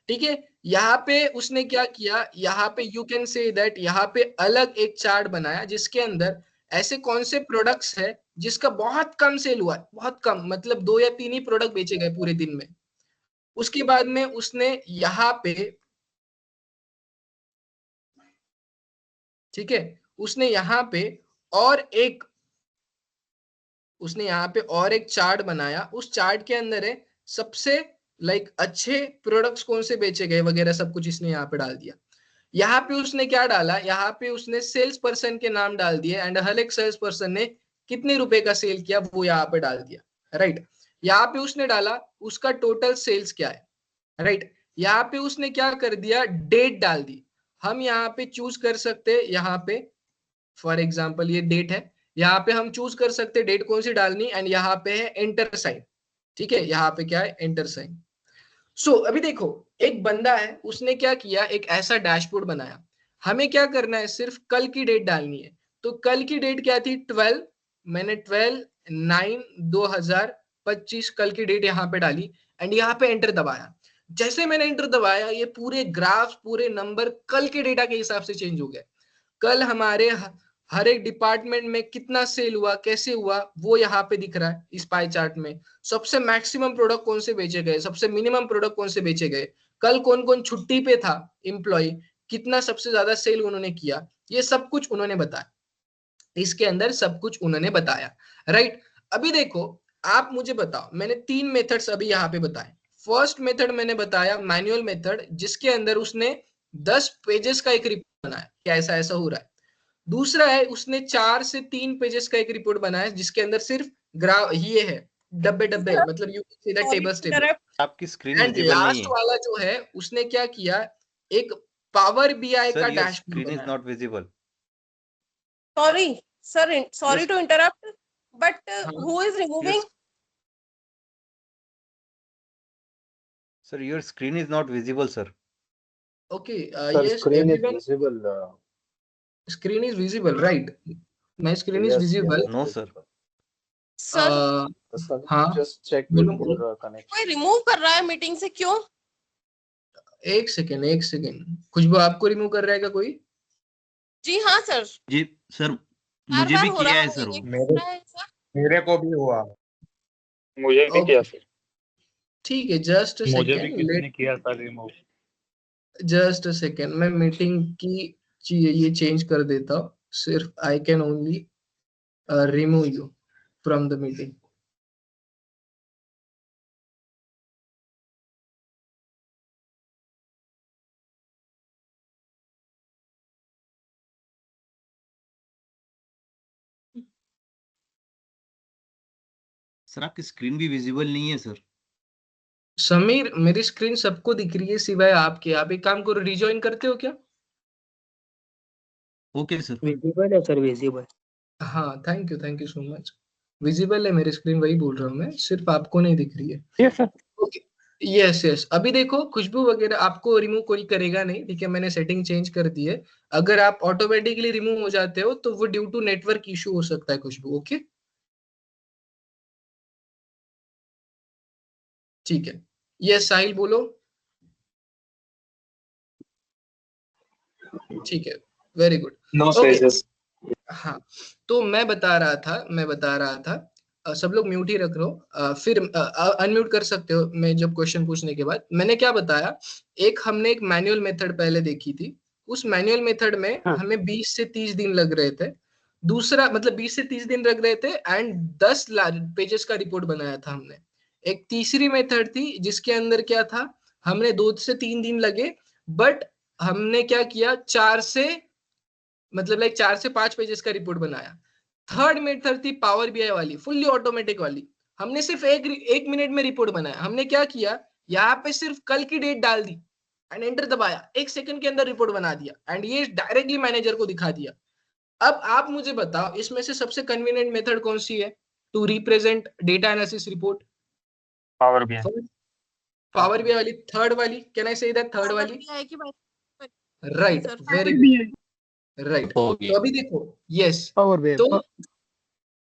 D: ठीक है, यहाँ पे उसने क्या किया, यहाँ पे यू कैन से दैट यहाँ पे अलग एक चार्ट बनाया जिसके अंदर ऐसे कौन से प्रोडक्ट्स है जिसका बहुत कम सेल हुआ है, बहुत कम, मतलब 2 या 3 ही प्रोडक्ट बेचे गए पूरे दिन में। उसके बाद में उसने यहाँ पे, ठीक है, उसने यहाँ पे और एक उसने यहाँ पे और एक चार्ट बनाया। उस चार्ट के अंदर है सबसे अच्छे प्रोडक्ट्स कौन से बेचे गए वगैरह, सब कुछ इसने यहाँ पे डाल दिया। यहाँ पे उसने क्या डाला, यहाँ पे उसने सेल्स पर्सन के नाम डाल दिए एंड हर एक सेल्स पर्सन ने कितने रुपए का सेल किया वो यहाँ पे डाल दिया। राइट, यहाँ पे उसने डाला उसका टोटल सेल्स क्या है। राइट, यहाँ पे उसने क्या कर दिया, डेट डाल दी। हम यहाँ पे चूज कर सकते, यहाँ पे फॉर एग्जाम्पल ये डेट है, यहाँ पे हम चूज कर सकते डेट कौन सी डालनी, एंड यहाँ पे है एंटर साइन। ठीक है, यहाँ पे क्या है, एंटर साइन। सो अभी देखो, एक बंदा है, उसने क्या किया, एक ऐसा डैशबोर्ड बनाया। हमें क्या करना है, सिर्फ कल की डेट डालनी है। तो कल की डेट क्या थी, 12। मैंने 12/9/2025 कल की डेट यहाँ पे डाली एंड यहाँ पे एंटर दबाया। जैसे मैंने एंटर दबाया, ये पूरे ग्राफ, पूरे नंबर कल के डेटा के हिसाब से चेंज हो गए। कल हमारे हर एक डिपार्टमेंट में कितना सेल हुआ, कैसे हुआ, वो यहाँ पे दिख रहा है इस पाई चार्ट में। सबसे मैक्सिमम प्रोडक्ट कौन से बेचे गए, सबसे मिनिमम प्रोडक्ट कौन से बेचे गए, कल कौन कौन छुट्टी पे था एम्प्लॉय, कितना सबसे ज्यादा सेल उन्होंने किया, ये सब कुछ उन्होंने बताया। इसके अंदर सब कुछ उन्होंने बताया, राइट। अभी देखो, आप मुझे बताओ, मैंने 3 मेथड्स अभी यहाँ पे बताए। फर्स्ट मेथड मैंने बताया मैनुअल मेथड, जिसके अंदर उसने 10 पेजेस का एक रिपोर्ट बनाया कि ऐसा ऐसा हो रहा है। दूसरा है, उसने 4 से 3 पेजेस का एक रिपोर्ट बनाया जिसके अंदर सिर्फ ग्राफ ये है, डब्बे डब्बे, मतलब you can see that tables table.
G: आपकी स्क्रीन
D: एंड
G: विजिबल नहीं
D: लास्ट
G: है
D: वाला जो है, उसने क्या किया, एक पावर बीआई का
G: sir, your
D: dashboard
G: screen is
D: बनाया।
G: Not visible.
C: sorry to interrupt, but who is removing?
G: Sir, your screen is not visible, sir.
D: Okay,
E: Sir,
D: yes,
E: screen is
D: everyone,
E: visible.
D: screen is visible, right? My screen is
E: Yes,
D: visible.
G: No, sir.
C: Sir,
E: Sir,
D: हाँ,
E: just check with
D: बोलो, बोलो।
E: your connection.
C: कोई remove कर रहा है meeting से, क्यों?
D: एक सेकेंड, खुशबू आपको रिमूव कर रहा है क्या कोई?
C: जी हाँ सर,
H: जी सर,
C: बार
H: मुझे
C: बार
H: भी
C: हो
H: किया
C: रहा
H: है सर वो।
I: मेरे को भी हुआ, मुझे भी
D: Okay.
I: किया सर,
D: ठीक है, जस्ट अ
I: मुझे भी
D: सेकेंड,
I: किसी ने किया sir remove.
D: Just a second, मैं मीटिंग की ये चेंज कर देता हूँ। सिर्फ I can only remove you from the meeting.
H: Sir आपकी स्क्रीन भी विजिबल नहीं है सर।
D: समीर, मेरी स्क्रीन सबको दिख रही है सिवाय आपके। आप एक काम करो, रिजॉइन करते हो क्या?
H: Okay sir.
E: विजिबल है सर, विजिबल।
D: हाँ, thank you so much. Visible है मेरी स्क्रीन, वही बोल रहा हूँ मैं, सिर्फ आपको नहीं दिख रही है।
I: Yes sir.
D: Okay, yes. अभी देखो, खुशबू वगैरह आपको रिमूव कोई करेगा नहीं, ठीक है, मैंने सेटिंग चेंज कर दी है। अगर आप ऑटोमेटिकली रिमूव हो जाते हो तो वो ड्यू टू नेटवर्क इशू हो सकता है खुशबू। ओके, ठीक है। यस साहिल, बोलो। ठीक है, very good.
I: No
D: okay,
I: spaces.
D: हाँ, तो मैं बता रहा था, सब लोग म्यूट ही रख लो, फिर अनम्यूट कर सकते हो मैं जब क्वेश्चन पूछने के बाद। मैंने क्या बताया, हमने एक मैनुअल मेथड पहले देखी थी। उस मैनुअल मेथड में हमें 20 से 30 दिन लग रहे थे। दूसरा मतलब 20 से 30 दिन लग रहे थे एंड 10 पेजेस का रिपोर्ट बनाया था हमने। एक तीसरी मेथड थी जिसके अंदर क्या था, हमने 2 से 3 दिन लगे, बट हमने क्या किया, 4 से 5 पेजेस का रिपोर्ट बनाया। थर्ड मेथड थी पावर बीआई वाली, फुल्ली ऑटोमेटिक वाली। हमने सिर्फ एक मिनट में रिपोर्ट बनाया। हमने क्या किया, यहाँ पे सिर्फ कल की डेट डाल दी एंड एंटर दबाया, 1 सेकंड के अंदर रिपोर्ट बना दिया एंड ये डायरेक्टली मैनेजर को दिखा दिया। अब आप मुझे बताओ, इसमें से सबसे कन्वीनियंट मेथड कौन सी है to represent data analysis report?
I: Power BI.
D: Power BI वाली, थर्ड वाली, can I say that third वाली? Right,
C: sir,
D: very good, right. तो अभी देखो, यस, तो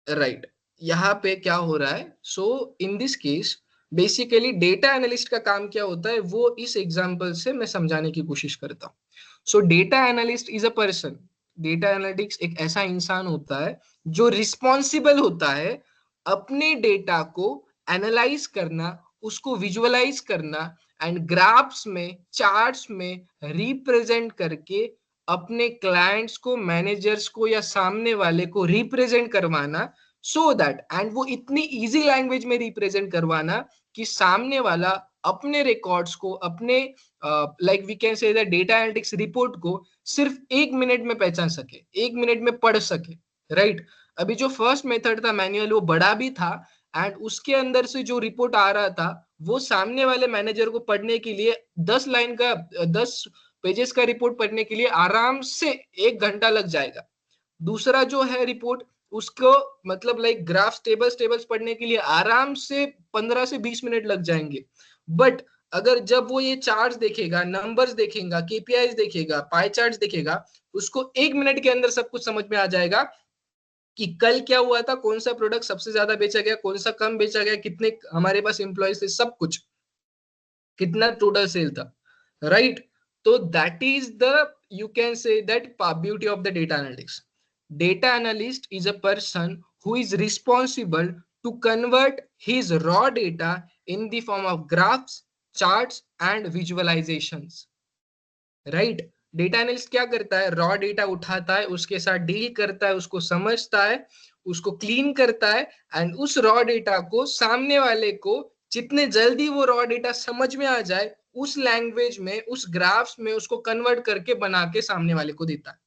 D: राइट, यहाँ पे क्या हो रहा है, so in this case basically data analyst का काम क्या होता है, वो इस एग्जांपल से मैं समझाने की कोशिश करता हूँ। सो data analyst is a person, data analytics एक ऐसा इंसान होता है जो रिस्पॉन्सिबल होता है अपने डेटा को एनालाइज करना, उसको विजुअलाइज करना एंड ग्राफ्स में, चार्ट्स में रिप्रेजेंट करके अपने क्लाइंट्स को, मैनेजर्स को या सामने वाले को रिप्रेजेंट करवाना, सो दैट, एंड वो इतनी इजी लैंग्वेज में रिप्रेजेंट करवाना कि सामने वाला अपने रिकॉर्ड्स को, अपने like we can say data analytics report को सिर्फ 1 मिनट में पहचान सके, 1 मिनट में पढ़ सके, राइट। अभी जो फर्स्ट मेथड था मैनुअल, वो बड़ा भी था एंड उसके अंदर से जो रिपोर्ट आ रहा था वो सामने वाले मैनेजर को पढ़ने के लिए 10 पेजेस का रिपोर्ट पढ़ने के लिए आराम से 1 घंटा लग जाएगा। दूसरा जो है रिपोर्ट, उसको मतलब लाइक ग्राफ टेबल्स पढ़ने के लिए आराम से 15 से 20 मिनट लग जाएंगे। बट अगर जब वो ये चार्ट्स देखेगा, नंबर्स देखेगा, केपीआईज देखेगा, पाई चार्ट्स देखेगा, उसको 1 मिनट के अंदर सब कुछ समझ में आ जाएगा कि कल क्या हुआ था, कौन सा प्रोडक्ट सबसे ज्यादा बेचा गया, कौन सा कम बेचा गया, कितने हमारे पास एम्प्लॉयज थे, सब कुछ, कितना टोटल सेल था, राइट? तो that is the, you can say that beauty of the data analytics. Data analyst is a person who is responsible to convert his raw data in the form of graphs, charts and visualizations. Right? Data analyst क्या करता है? Raw data उठाता है, उसके साथ deal करता है, उसको समझता है, उसको क्लीन करता है, एंड उस रॉ डेटा को सामने वाले को जितने जल्दी वो रॉ डेटा समझ में आ जाए, उस लैंग्वेज में, उस ग्राफ्स में उसको कन्वर्ट करके बना के सामने वाले को देता है.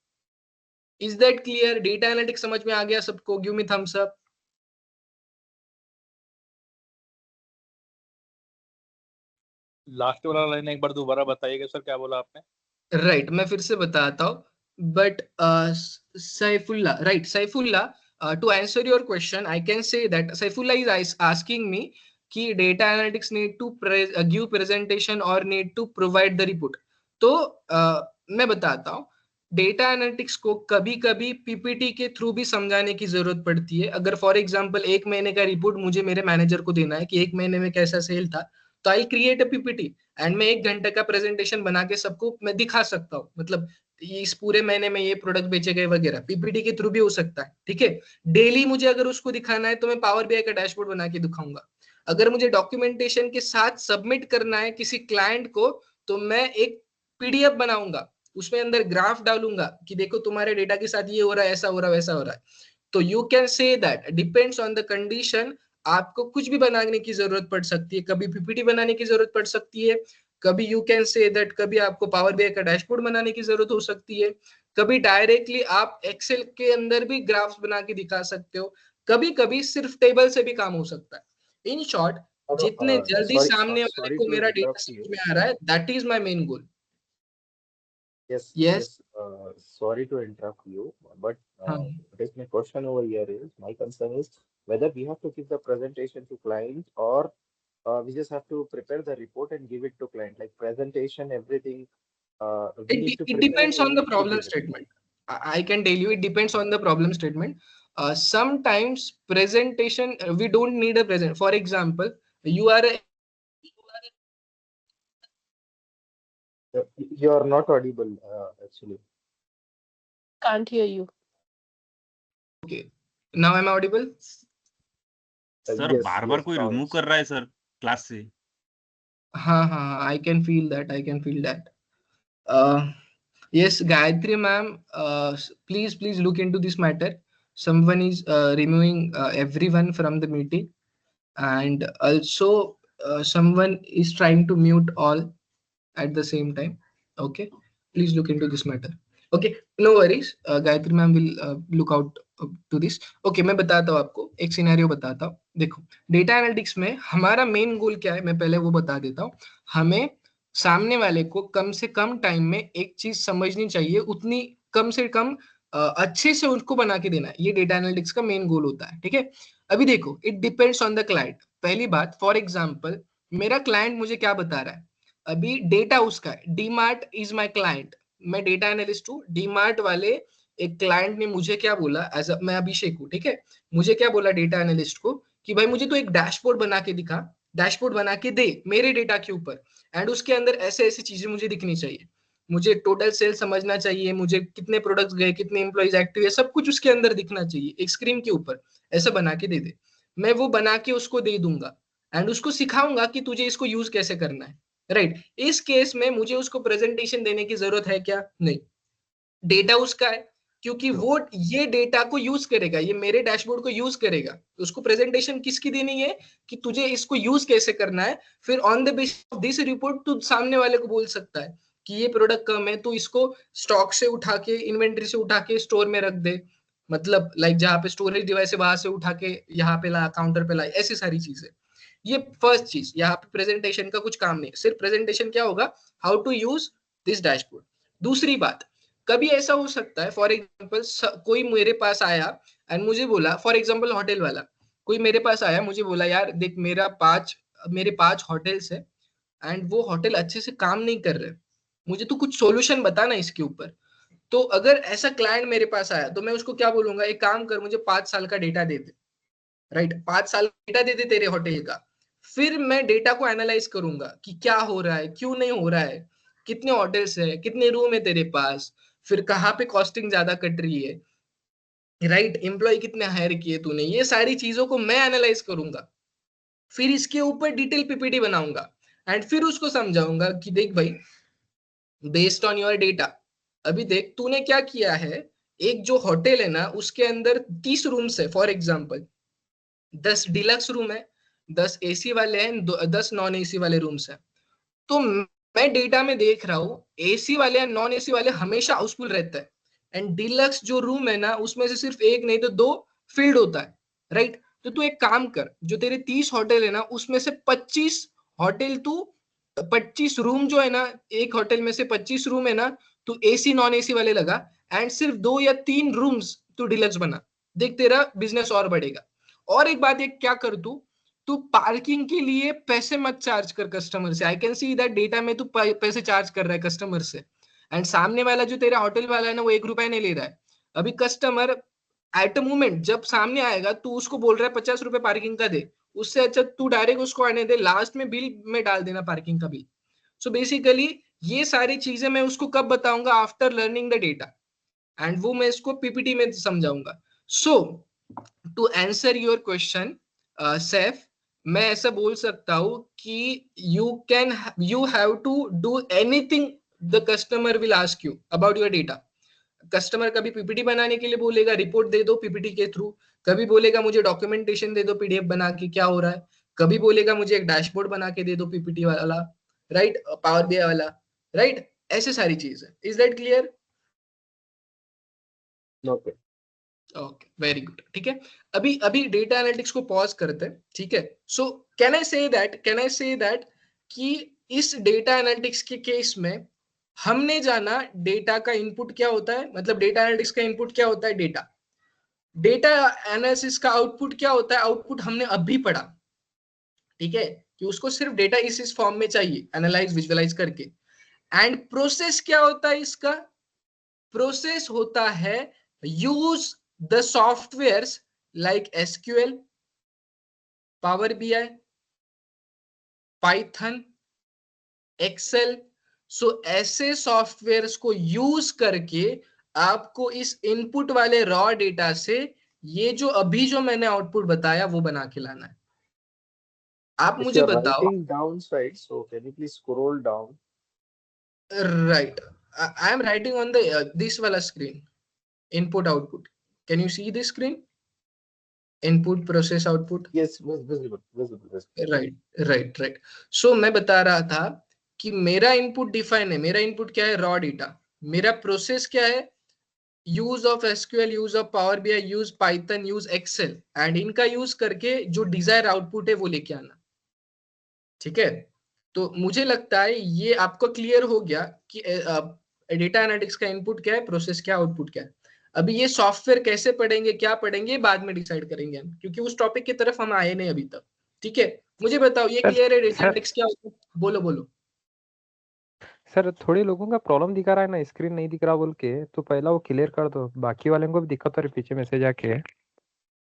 D: Is that clear? Data analytics समझ में आ गया सबको? Give me thumbs up.
I: Last वाला लाइन एक बार दोबारा बताइएगा सर, क्या बोला आपने?
D: राइट, मैं फिर से बताता हूँ. But Saifullah, right, Saifullah, to answer your question, I can say that Saifullah is asking me कि data analytics need to give presentation or need to provide the report. तो मैं बताता हूँ, डेटा एनालिटिक्स को कभी कभी पीपीटी के थ्रू भी समझाने की जरूरत पड़ती है. अगर फॉर एग्जांपल 1 महीने का रिपोर्ट मुझे मेरे मैनेजर को देना है कि 1 महीने में कैसा सेल था, तो I create a PPT and मैं 1 घंटे का प्रेजेंटेशन बना के सबको मैं दिखा सकता हूँ, मतलब इस पूरे महीने में ये प्रोडक्ट बेचे गए वगैरह, पीपीटी के थ्रू भी हो सकता है. ठीक है, डेली मुझे अगर उसको दिखाना है तो मैं पावर बीआई का डैशबोर्ड बना के दिखाऊंगा. अगर मुझे डॉक्यूमेंटेशन के साथ सबमिट करना है किसी क्लाइंट को, तो मैं एक पीडीएफ बनाऊंगा, उसमें अंदर ग्राफ डालूंगा कि देखो तुम्हारे डेटा के साथ ये हो रहा है, ऐसा हो रहा है, वैसा हो रहा है. तो you can say that depends on the condition. आपको कुछ भी बनाने की जरूरत पड़ सकती है, कभी पीपीटी बनाने की जरूरत पड़ सकती है, कभी यू कैन से दैट कभी आपको पावर बीआई का डैशबोर्ड बनाने की जरूरत हो सकती है, कभी डायरेक्टली आप एक्सेल के अंदर भी ग्राफ्स बना के दिखा सकते हो, कभी कभी सिर्फ टेबल से भी काम हो सकता है. इन शॉर्ट, जितने जल्दी सामने वाले को मेरा डेटा समझ में आ रहा है, that is my main goal.
J: Yes. Sorry to interrupt you, but what is my question over here is, my concern is whether we have to give the presentation to client or we just have to prepare the report and give it to client, like presentation, everything.
D: It depends on the problem statement. I can tell you, it depends on the problem statement. Sometimes presentation, we don't need a present. For example, you are
J: you are not audible actually.
C: Can't hear you.
D: Okay, now I'm audible.
H: Sir बार बार कोई remove कर रहा है sir class से.
D: हाँ, I can feel that. Yes, Gayatri ma'am, please look into this matter. Someone is removing everyone from the meeting, and also someone is trying to mute all at the same time. Okay, please look into this matter. Okay, no worries. Gayatri ma'am will look out to this. Okay, मैं बताता हूँ आपको एक scenario बताता हूँ. देखो, data analytics में हमारा मेन गोल क्या है, मैं पहले वो बता देता हूँ. हमें सामने वाले को कम से कम टाइम में एक चीज समझनी चाहिए, उतनी कम से कम अच्छे से उसको बना के देना है. ये डेटा एनालिटिक्स का मेन गोल होता है. ठीक है, अभी देखो, it depends on the client. पहली बात, फॉर एग्जांपल मेरा क्लाइंट मुझे क्या बता रहा है, अभी डेटा उसका है, डीमार्ट इज माय क्लाइंट, मैं डेटा एनालिस्ट हूँ. डीमार्ट वाले एक क्लाइंट ने मुझे क्या बोला, एज मैं अभिषेक हूँ, ठीक है, मुझे क्या बोला डेटा एनालिस्ट को कि भाई मुझे तो एक डैशबोर्ड बना के दिखा, डैशबोर्ड बना के दे मेरे डेटा के ऊपर, एंड उसके अंदर ऐसे ऐसी चीजें मुझे दिखनी चाहिए, मुझे टोटल सेल समझना चाहिए, मुझे कितने प्रोडक्ट्स गए, कितने एम्प्लॉइज एक्टिव है, सब कुछ उसके अंदर दिखना चाहिए एक स्क्रीन के ऊपर. ऐसा बना के दे दे. मैं वो बना के उसको दे दूंगा एंड उसको सिखाऊंगा कि तुझे इसको यूज कैसे करना है. राइट, इस केस में मुझे उसको प्रेजेंटेशन देने की जरूरत है क्या? नहीं, डेटा उसका है, क्योंकि वो ये डेटा को यूज करेगा, ये मेरे डैशबोर्ड को यूज करेगा. तो उसको प्रेजेंटेशन किसकी देनी है कि तुझे इसको यूज कैसे करना है. फिर on the basis of this report तू सामने वाले को बोल सकता है कि ये प्रोडक्ट कम है, तो इसको स्टॉक से उठा के, इन्वेंट्री से उठा के स्टोर में रख दे, मतलब लाइक जहाँ पे स्टोरेज डिवाइस है वहां से उठा के यहाँ पे ला, काउंटर पे ला, ऐसी सारी चीजें. ये फर्स्ट चीज, यहाँ पे प्रेजेंटेशन का कुछ काम नहीं, सिर्फ प्रेजेंटेशन क्या होगा, how to use this dashboard. दूसरी बात, कभी ऐसा हो सकता है, फॉर एग्जांपल कोई मेरे पास आया एंड मुझे बोला, फॉर एग्जांपल होटल वाला कोई मेरे पास आया, मुझे बोला यार देख मेरे 5 होटल्स है, एंड वो होटल अच्छे से काम नहीं कर रहे, मुझे तो कुछ सॉल्यूशन बता ना इसके ऊपर। तो अगर ऐसा क्लाइंट मेरे पास आया तो मैं उसको क्या बोलूंगा, एक काम कर, मुझे 5 साल का डेटा दे दे, राइट, 5 साल डेटा दे दे तेरे होटल का। फिर मैं डेटा को एनालाइज करूंगा कि क्या हो रहा है, क्यों नहीं हो रहा है, कितने होटल्स है, कितने रूम है तेरे पास, फिर कहाँ पे कॉस्टिंग ज्यादा कट रही है, राइट, एम्प्लॉय कितने हायर किए तूने, ये सारी चीजों को मैं एनालाइज करूंगा। फिर इसके ऊपर डिटेल पीपीटी बनाऊंगा एंड फिर उसको समझाऊंगा कि देख भाई, बेस्ड ऑन योर डेटा, अभी देख तूने क्या किया है, एक जो होटल है ना उसके अंदर 30 रूम्स है फॉर एग्जाम्पल, 10 डिलक्स रूम है, 10 एसी वाले हैं, 10 नॉन एसी वाले रूम्स हैं। तो मैं डेटा में देख रहा हूँ एसी वाले या नॉन एसी वाले हमेशा हाउसफुल रहता है, एंड डिलक्स जो रूम है ना उसमें से सिर्फ एक नहीं तो 2 फील्ड होता है, राइट। तो तू एक काम कर, जो तेरे 30 होटल है ना उसमें से 25 होटल तू, 25 रूम जो है ना, एक होटल में से 25 रूम है ना, तू एसी नॉन एसी वाले लगा, एंड सिर्फ 2 या 3 रूम्स तू डिलक्स बना, देख तेरा बिजनेस और बढ़ेगा। और एक बात, एक क्या कर तू पार्किंग के लिए पैसे मत चार्ज कर कस्टमर से, I can see that data में तू पैसे चार्ज कर रहा है कस्टमर से, एंड सामने वाला जो तेरा होटल वाला है ना वो 1 रुपया नहीं ले रहा है। अभी कस्टमर एट अ मोमेंट जब सामने आएगा तू उसको बोल रहा है 50 रुपए पार्किंग का दे, उससे अच्छा तू डायरेक्ट उसको आने दे, लास्ट में बिल में डाल देना पार्किंग का बिल। सो बेसिकली ये सारी चीजें मैं उसको कब बताऊंगा, after learning the data, and वो मैं इसको पीपीटी में समझाऊंगा। So to answer your question Saif, मैं ऐसा बोल सकता हूं कि you have to do anything the customer will ask you about your data. Customer कभी पीपीटी बनाने के लिए बोलेगा, रिपोर्ट दे दो पीपीटी के थ्रू, कभी बोलेगा मुझे डॉक्यूमेंटेशन दे दो पीडीएफ बना के क्या हो रहा है, कभी बोलेगा मुझे एक डैशबोर्ड बना के दे दो पीपीटी वाला, राइट, पावर बीआई वाला, राइट, ऐसे सारी चीज है। Is that clear?
J: Okay.
D: Okay, very good, ठीक है। अभी अभी डेटा एनालिटिक्स को पॉज करते हैं, ठीक है। So can I say that कि इस डेटा एनालिटिक्स के केस में हमने जाना डेटा का इनपुट क्या होता है, मतलब डेटा एनालिटिक्स का इनपुट क्या होता है, डेटा, डेटा एनालिसिस का आउटपुट क्या होता है, आउटपुट हमने अभी पढ़ा, ठीक है, कि उसको सिर्फ डेटा इस फॉर्म में चाहिए एनालाइज विजुअलाइज करके। एंड प्रोसेस क्या होता है इसका, प्रोसेस होता है use the softwares like SQL, power BI, Python, Excel. So ऐसे सॉफ्टवेयर्स को यूज करके आपको इस इनपुट वाले रॉ डेटा से ये जो अभी जो मैंने आउटपुट बताया वो बना के लाना है। आप
J: If
D: मुझे
J: you're
D: बताओ,
J: writing downside, so can you please scroll down?
D: Right, I am writing on the this वाला screen, input output, can you see this screen, input process output,
J: Yes, visible.
D: Right right right. So मैं बता रहा था कि मेरा input define है, मेरा input क्या है, रॉ डेटा, मेरा प्रोसेस क्या है, use of SQL, use of power BI, use Python, use Excel, and इनका यूज करके जो डिजायर आउटपुट है वो लेके आना, ठीक है। तो मुझे लगता है ये आपको क्लियर हो गया कि डेटा एनालिटिक्स का इनपुट क्या है, प्रोसेस क्या, आउटपुट क्या है। अभी ये सॉफ्टवेयर कैसे पढ़ेंगे, क्या पढ़ेंगे, बाद में डिसाइड करेंगे हम, क्योंकि उस टॉपिक की तरफ हम आए नहीं अभी तक, ठीक है। मुझे बताओ ये
K: सर
D: क्लियर है, डेटा
K: सर
D: एनालिटिक्स क्या होता है, बोलो बोलो।
K: सर थोड़े लोगों का प्रॉब्लम दिखा रहा है ना, स्क्रीन नहीं दिख रहा बोल के, तो पहला वो क्लियर कर दो, बाकी वाले को भी दिक्कत हो रही पीछे मैसेज आके।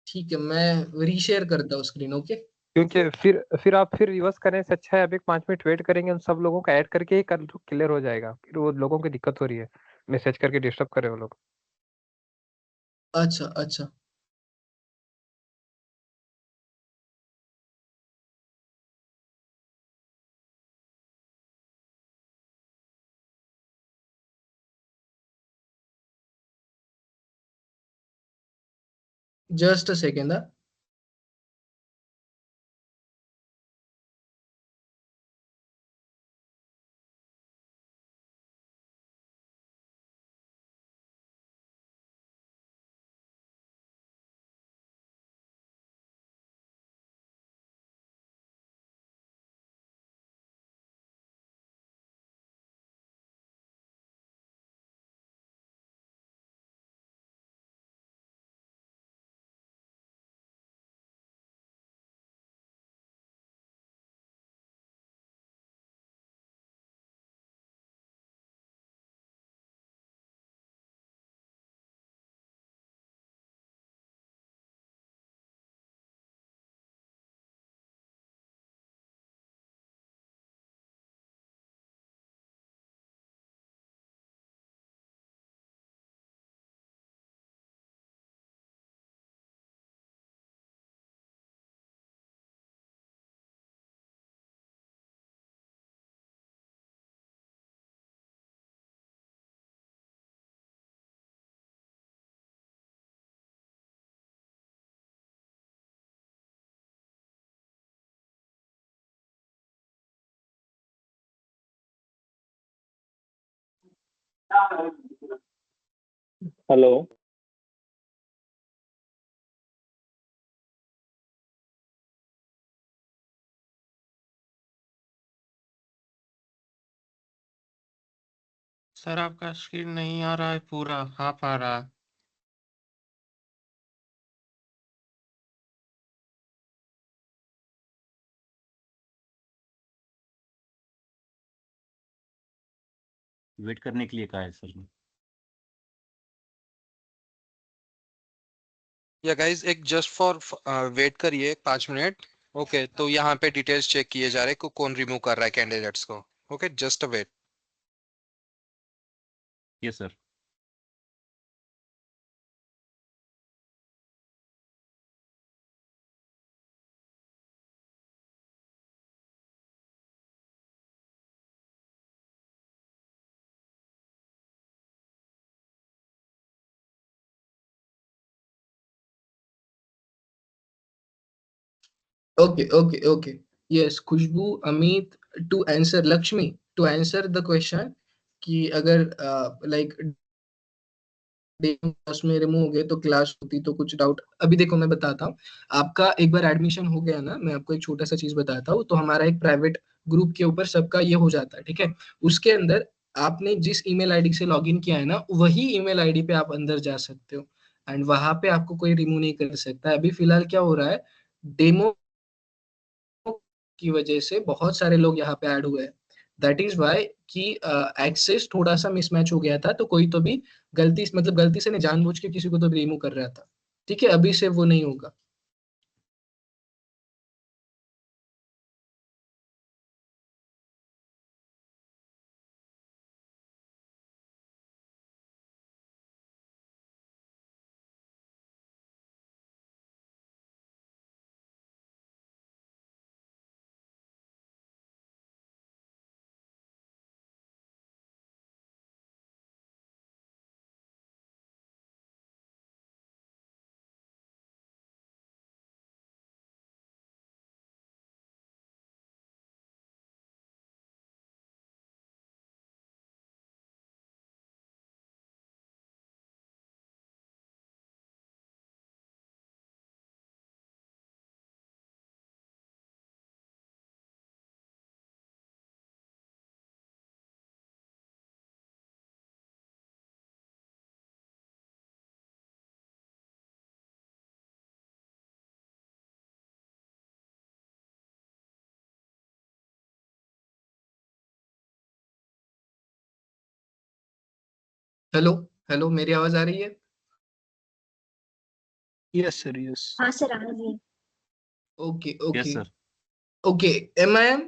D: ठीक है, मैं रीशेयर करता हूँ स्क्रीन, ओके।
K: क्योंकि फिर आप फिर रिवर्स करने से अच्छा है अभी 5 मिनट वेट करेंगे, उन सब लोगों का ऐड करके ही कर दो, क्लियर हो जाएगा, फिर वो लोगों की दिक्कत हो रही है, मैसेज करके डिस्टर्ब करे वो लोग।
D: अच्छा अच्छा, just a second.
J: Hello.
L: Sir आपका स्क्रीन नहीं आ रहा है, पूरा हाफ आ रहा है।
H: वेट करने के लिए कहा है सर ने।
L: या गाइस एक जस्ट फॉर वेट करिए 5 मिनट। ओके तो यहाँ पे डिटेल्स चेक किए जा रहे हैं कौन रिमूव कर रहा है कैंडिडेट्स को। Okay just a wait.
H: Yes sir.
D: Okay, okay, okay. Yes, Khushboo, Amit, to answer Lakshmi, to answer the question कि अगर लाइक क्लास में रिमूव हो गए तो क्लास होती तो कुछ डाउट। अभी देखो मैं बताता हूँ, आपका एक बार एडमिशन हो गया ना, मैं आपको एक छोटा सा चीज बताता हूँ। तो हमारा एक प्राइवेट ग्रुप के ऊपर सबका ये हो जाता है, ठीक है। उसके अंदर आपने जिस ईमेल आईडी से लॉगिन किया है ना, वही ईमेल आईडी पे आप अंदर जा सकते हो, एंड वहां पे आपको कोई रिमूव नहीं कर सकता। अभी फिलहाल क्या हो रहा है, डेमो की वजह से बहुत सारे लोग यहाँ पे ऐड हुए हैं। दैट इज वाई कि एक्सेस थोड़ा सा मिसमैच हो गया था, तो कोई तो भी गलती से नहीं, जानबूझ के किसी को तो रिमूव कर रहा था। ठीक है, अभी से वो नहीं होगा। हेलो, हेलो, मेरी आवाज आ रही है?
E: Yes sir, yes.
F: हाँ सर आ रही है।
D: Okay,
H: yes
D: okay,
H: sir.
D: Okay. Am I am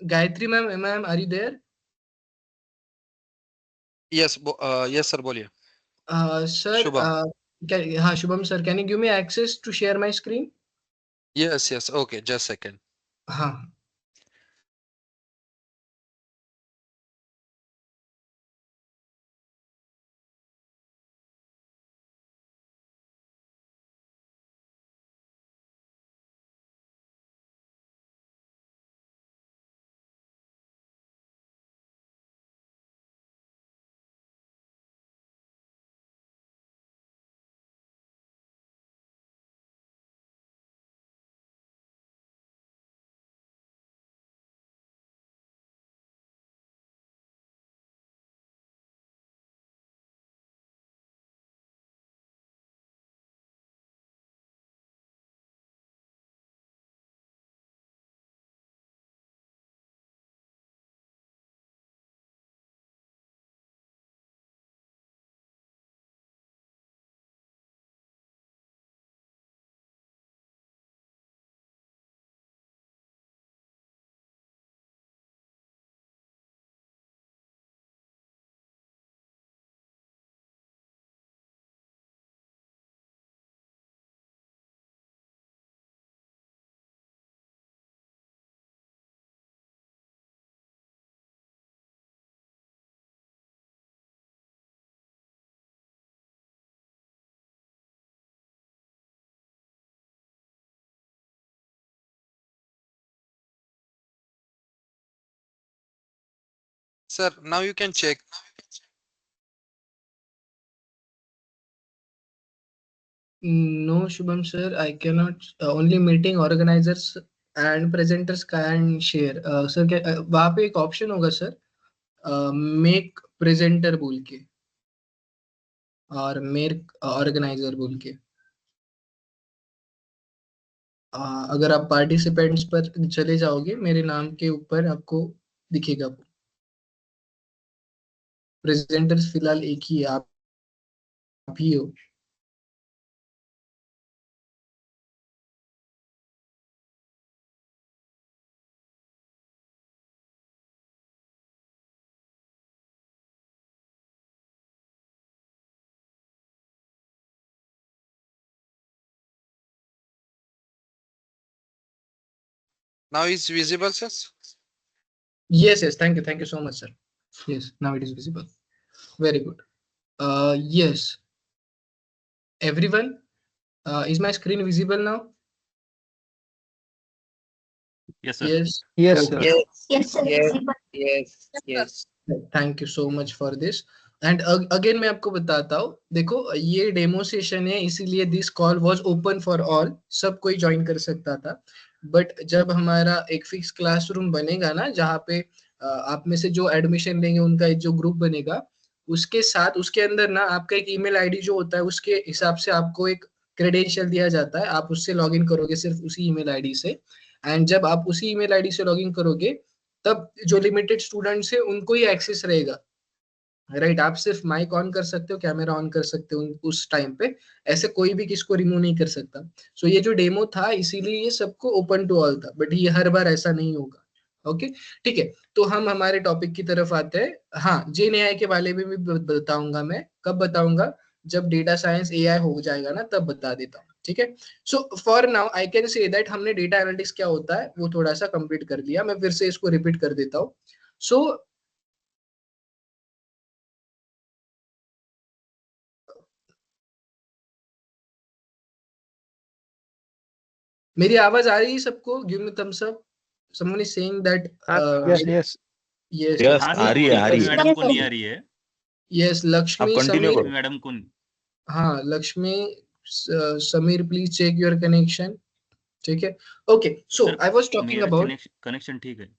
D: Gayatri ma'am, am I am, are you there?
L: Yes yes sir बोलिए।
D: सर,
L: शुभम।
D: हाँ Shubham sir, can you give me access to share my screen?
L: Yes yes okay just second.
D: हाँ।
L: Sir, now you can check.
D: No, Shubham sir, I cannot. Only meeting organizers and presenters can share. Sir, वहाँ पे एक option होगा sir, make presenter बोल के और make organiser बोल के। अगर आप पार्टिसिपेंट्स पर चले जाओगे, मेरे नाम के ऊपर आपको दिखेगा। प्रेजेंटर्स फिलहाल एक ही है, आप ही हो।
L: Now is visible, sir?
D: Yes, thank you so much, sir. Yes, now it is visible. Very good. Yes, everyone, is my screen visible now?
H: Yes, sir.
D: Yes.
K: Yes,
D: Okay.
K: sir.
E: Yes, sir. Yes.
D: Thank you so much for this. And again मैं आपको बताता हूँ, देखो ये demo session है, इसीलिए this call was open for all, सब कोई ज्वाइन कर सकता था। बट जब हमारा एक फिक्स क्लासरूम बनेगा ना, जहाँ पे आप में से जो एडमिशन लेंगे उनका एक जो ग्रुप बनेगा, उसके साथ उसके अंदर ना आपका एक ईमेल आईडी जो होता है, उसके हिसाब से आपको एक क्रेडेंशियल दिया जाता है, आप उससे लॉगिन करोगे सिर्फ उसी ईमेल आईडी से। एंड जब आप उसी ईमेल आईडी से लॉगिन करोगे, तब जो लिमिटेड स्टूडेंट्स है उनको ही एक्सेस रहेगा, राइट। आप सिर्फ माइक ऑन कर सकते हो, कैमरा ऑन कर सकते हो उस टाइम पे, ऐसे कोई भी किसको रिमूव नहीं कर सकता। सो ये जो डेमो था, इसीलिए ये सबको ओपन टू ऑल था, बट ये हर बार ऐसा नहीं होगा। ओके, ठीक है। तो हम हमारे टॉपिक की तरफ आते हैं। हाँ, जेन एआई के बारे में भी बताऊंगा मैं। कब बताऊंगा? जब डेटा साइंस एआई हो जाएगा ना, तब बता देता हूँ, ठीक है। So for now I can say that हमने डेटा एनालिटिक्स क्या होता है वो थोड़ा सा कंप्लीट कर लिया। मैं फिर से इसको रिपीट कर देता हूँ। सो मेरी आवाज आ रही है सबको? Give me thumbs up. Someone is saying that
K: Yes.
D: Yes
H: हाँ
G: आ
H: सर,
G: रही है, आ रही
H: लक्ष्मी
G: है।
H: मैडम को नहीं आ रही है।
D: यस, लक्ष्मी,
G: आप continue
D: समीर।
G: करो।
H: मैडम को
D: हाँ, Lakshmi, Sameer, please check your connection, ठीक है। Okay, so
H: sir,
D: I was talking
H: मेरा
D: अबाउट,
H: कनेक्शन ठीक है। वो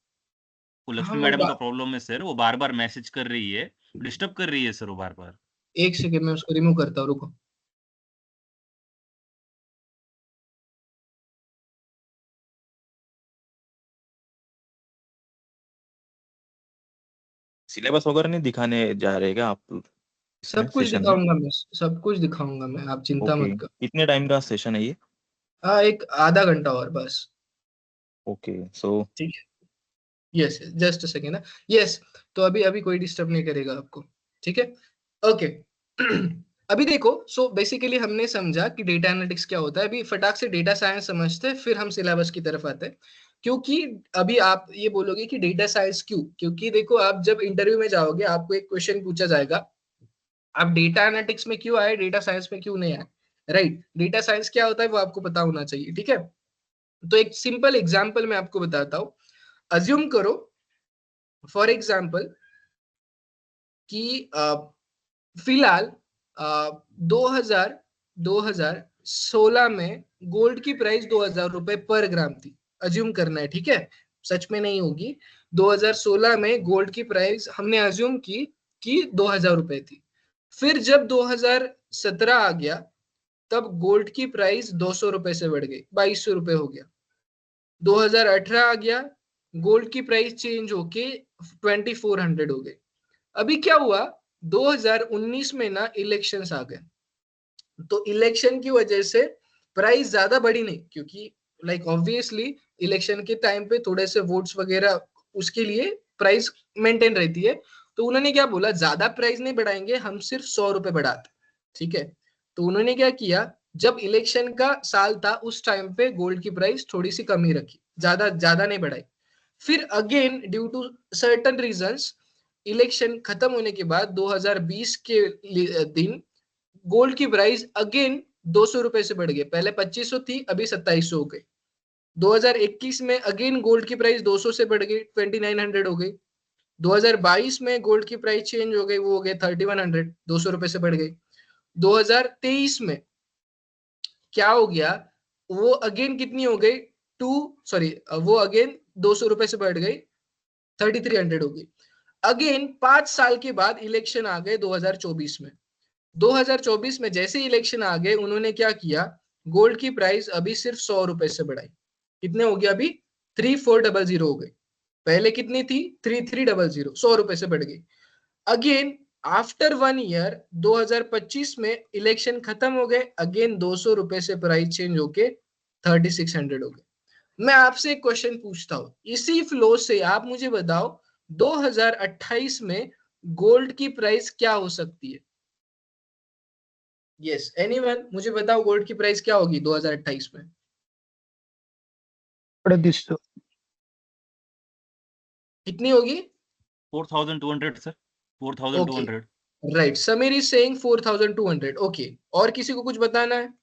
D: हाँ
H: लक्ष्मी
D: मैं
H: मैडम का प्रॉब्लम है सर, वो बार बार मैसेज कर रही है, डिस्टर्ब कर रही है सर वो बार बार।
D: एक सेकंड में उसको रिमूव करता हूँ, रुको।
G: सिलेबस वगैरह नहीं दिखाने जा रहे क्या आप
D: सब कुछ
G: सेशन में?
D: दिखाऊंगा मैं, सब कुछ दिखाऊंगा मैं, आप चिंता
G: ओके,
D: मत करो।
G: कितने टाइम का सेशन है ये?
D: हाँ, एक आधा घंटा और बस।
G: ओके, सो
D: ठीक है, yes, just a second. Yes, तो अभी अभी कोई डिस्टर्ब नहीं करेगा आपको, ठीक है। ओके अभी देखो, सो बेसिकली हमने समझा कि डेटा एनालिटिक्स क्या होता है। अभी फटाक से डेटा साइंस समझते हैं, फिर हम सिलेबस की तरफ आते हैं। क्योंकि अभी आप ये बोलोगे कि डेटा साइंस क्यों? क्योंकि देखो, आप जब इंटरव्यू में जाओगे, आपको एक क्वेश्चन पूछा जाएगा, आप डेटा एनालिटिक्स में क्यों आए, डेटा साइंस में क्यों नहीं आए, राइट। डेटा साइंस क्या होता है वो आपको पता होना चाहिए, ठीक है। तो एक सिंपल एग्जांपल मैं आपको बताता हूँ। अज्यूम करो फॉर एग्जांपल कि फिलहाल 2016 में गोल्ड की प्राइस 2000 रुपए पर ग्राम थी। अज्यूम करना है, ठीक है, सच में नहीं होगी। 2016 में गोल्ड की प्राइस हमने अज्यूम की कि 2000 रुपए थी। फिर जब 2017 आ गया, तब गोल्ड की प्राइस 200 रुपए से बढ़ गई, 2200 रुपए हो गया। 2018 आ गया, गोल्ड की प्राइस चेंज होके 2400 हो गई। अभी क्या हुआ, 2019 में ना इलेक्शंस आ गए, तो इलेक्शन की वजह से प्राइस ज्यादा बढ़ी नहीं, क्योंकि लाइक ऑब्वियसली इलेक्शन के टाइम पे थोड़े से वोट्स वगैरह, उसके लिए प्राइस मेंटेन रहती है। तो उन्होंने क्या बोला, ज्यादा प्राइस नहीं बढ़ाएंगे, हम सिर्फ 100 रुपए बढ़ाते, ठीक है। तो उन्होंने क्या किया, जब इलेक्शन का साल था उस टाइम पे गोल्ड की प्राइस थोड़ी सी कम ही रखी, ज्यादा ज्यादा नहीं बढ़ाई। फिर again due to certain reasons, election खत्म होने के बाद 2020 के दिन गोल्ड की प्राइस अगेन 200 रुपए से बढ़ गई। पहले 2500 थी, अभी 2700 हो गई। 2021 में अगेन गोल्ड की प्राइस 200 से बढ़ गई, 2900 हो गई। 2022 में गोल्ड की प्राइस चेंज हो गई, वो हो गए 3100, 200 रुपए से बढ़ गई। 2023 में क्या हो गया, वो अगेन कितनी हो गई, वो अगेन 200 रुपए से बढ़ गई, 3300 हो गई। अगेन 5 साल के बाद इलेक्शन आ गए 2024 में। 2024 में जैसे इलेक्शन आ गए, उन्होंने क्या किया, गोल्ड की प्राइस अभी सिर्फ 100 रुपए से बढ़ाई। कितने हो गया अभी, 3400 हो गई। पहले कितनी थी, 3300, 100 रुपए से बढ़ गई। अगेन आफ्टर 1 ईयर 2025 में इलेक्शन खत्म हो गए, अगेन 200 रुपए से प्राइस चेंज होके 3600 हो गए। मैं आपसे एक क्वेश्चन पूछता हूं, इसी फ्लो से आप मुझे बताओ 2028 में गोल्ड की प्राइस क्या हो सकती है? यस, एनीवन, मुझे बताओ गोल्ड की प्राइस क्या होगी 2028 में?
K: 250।
D: कितनी होगी?
H: 4200 sir, 4200।
D: Right, Sameer is saying 4200। Okay, और किसी को कुछ बताना है?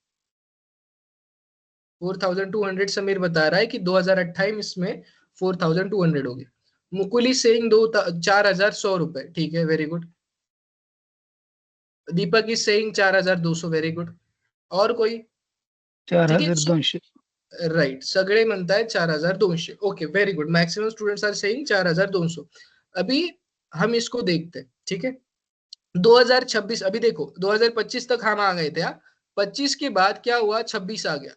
D: 4200 समीर बता रहा है कि 2028 में 4200 होगी। मुकुल इज सेइंग 4100 रुपए, ठीक है, very good. Deepak is saying 4200, very good. और कोई?
K: 4200।
D: राइट, सगळे म्हणताय 4200। Okay, very good, maximum students are saying 4200। अभी हम इसको देखते हैं, ठीक है। 2026, अभी देखो 2025 तक हम आ गए थे, 25 के बाद क्या हुआ, 26 आ गया।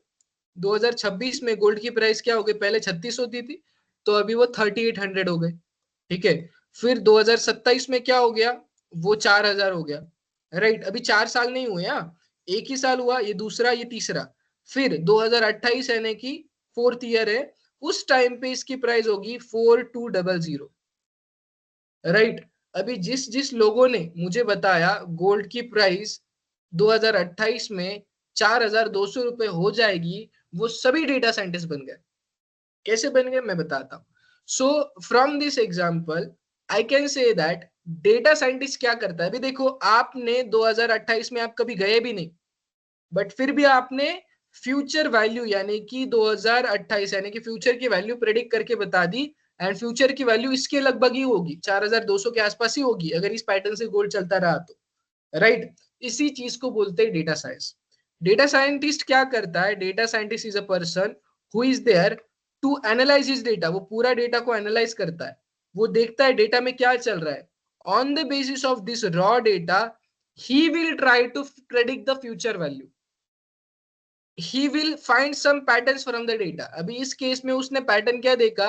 D: 2026 में गोल्ड की प्राइस क्या हो गई, पहले 36 होती थी, तो अभी वो 3800 हो गए, ठीक है। फिर 2027 में क्या हो गया, वो 4000 हो गया, राइट। अभी 4 साल नहीं हुए, एक ही साल हुआ, ये दूसरा, ये तीसरा। फिर 2028 यानी कि 4th ईयर है, उस टाइम पे इसकी प्राइस होगी 4200, राइट। अभी जिस जिस लोगों ने मुझे बताया गोल्ड की प्राइस 2028 में 4200 रुपए हो जाएगी, वो सभी डेटा साइंटिस्ट बन गए। कैसे बन गए मैं बताता हूँ। So from this example I can say that data scientist क्या करता है। अभी देखो, आपने 2028 में आप कभी गए भी नहीं, बट फिर भी आपने फ्यूचर वैल्यू यानी कि 2028 यानी कि फ्यूचर की वैल्यू प्रेडिक्ट करके बता दी, एंड फ्यूचर की वैल्यू इसके लगभग ही होगी, 4200 के आसपास ही होगी अगर इस पैटर्न से गोल्ड चलता रहा तो, राइट। इसी चीज को बोलते हैं डेटा साइंस। डेटा साइंटिस्ट क्या करता है, data scientist is a person who is there to analyze his data. वो पूरा डेटा को एनालाइज करता है, वो देखता है डेटा में क्या चल रहा है। On the basis of this raw data ही will try to predict the future value, he will find some patterns from the data। अभी इस केस में उसने पैटर्न क्या देखा,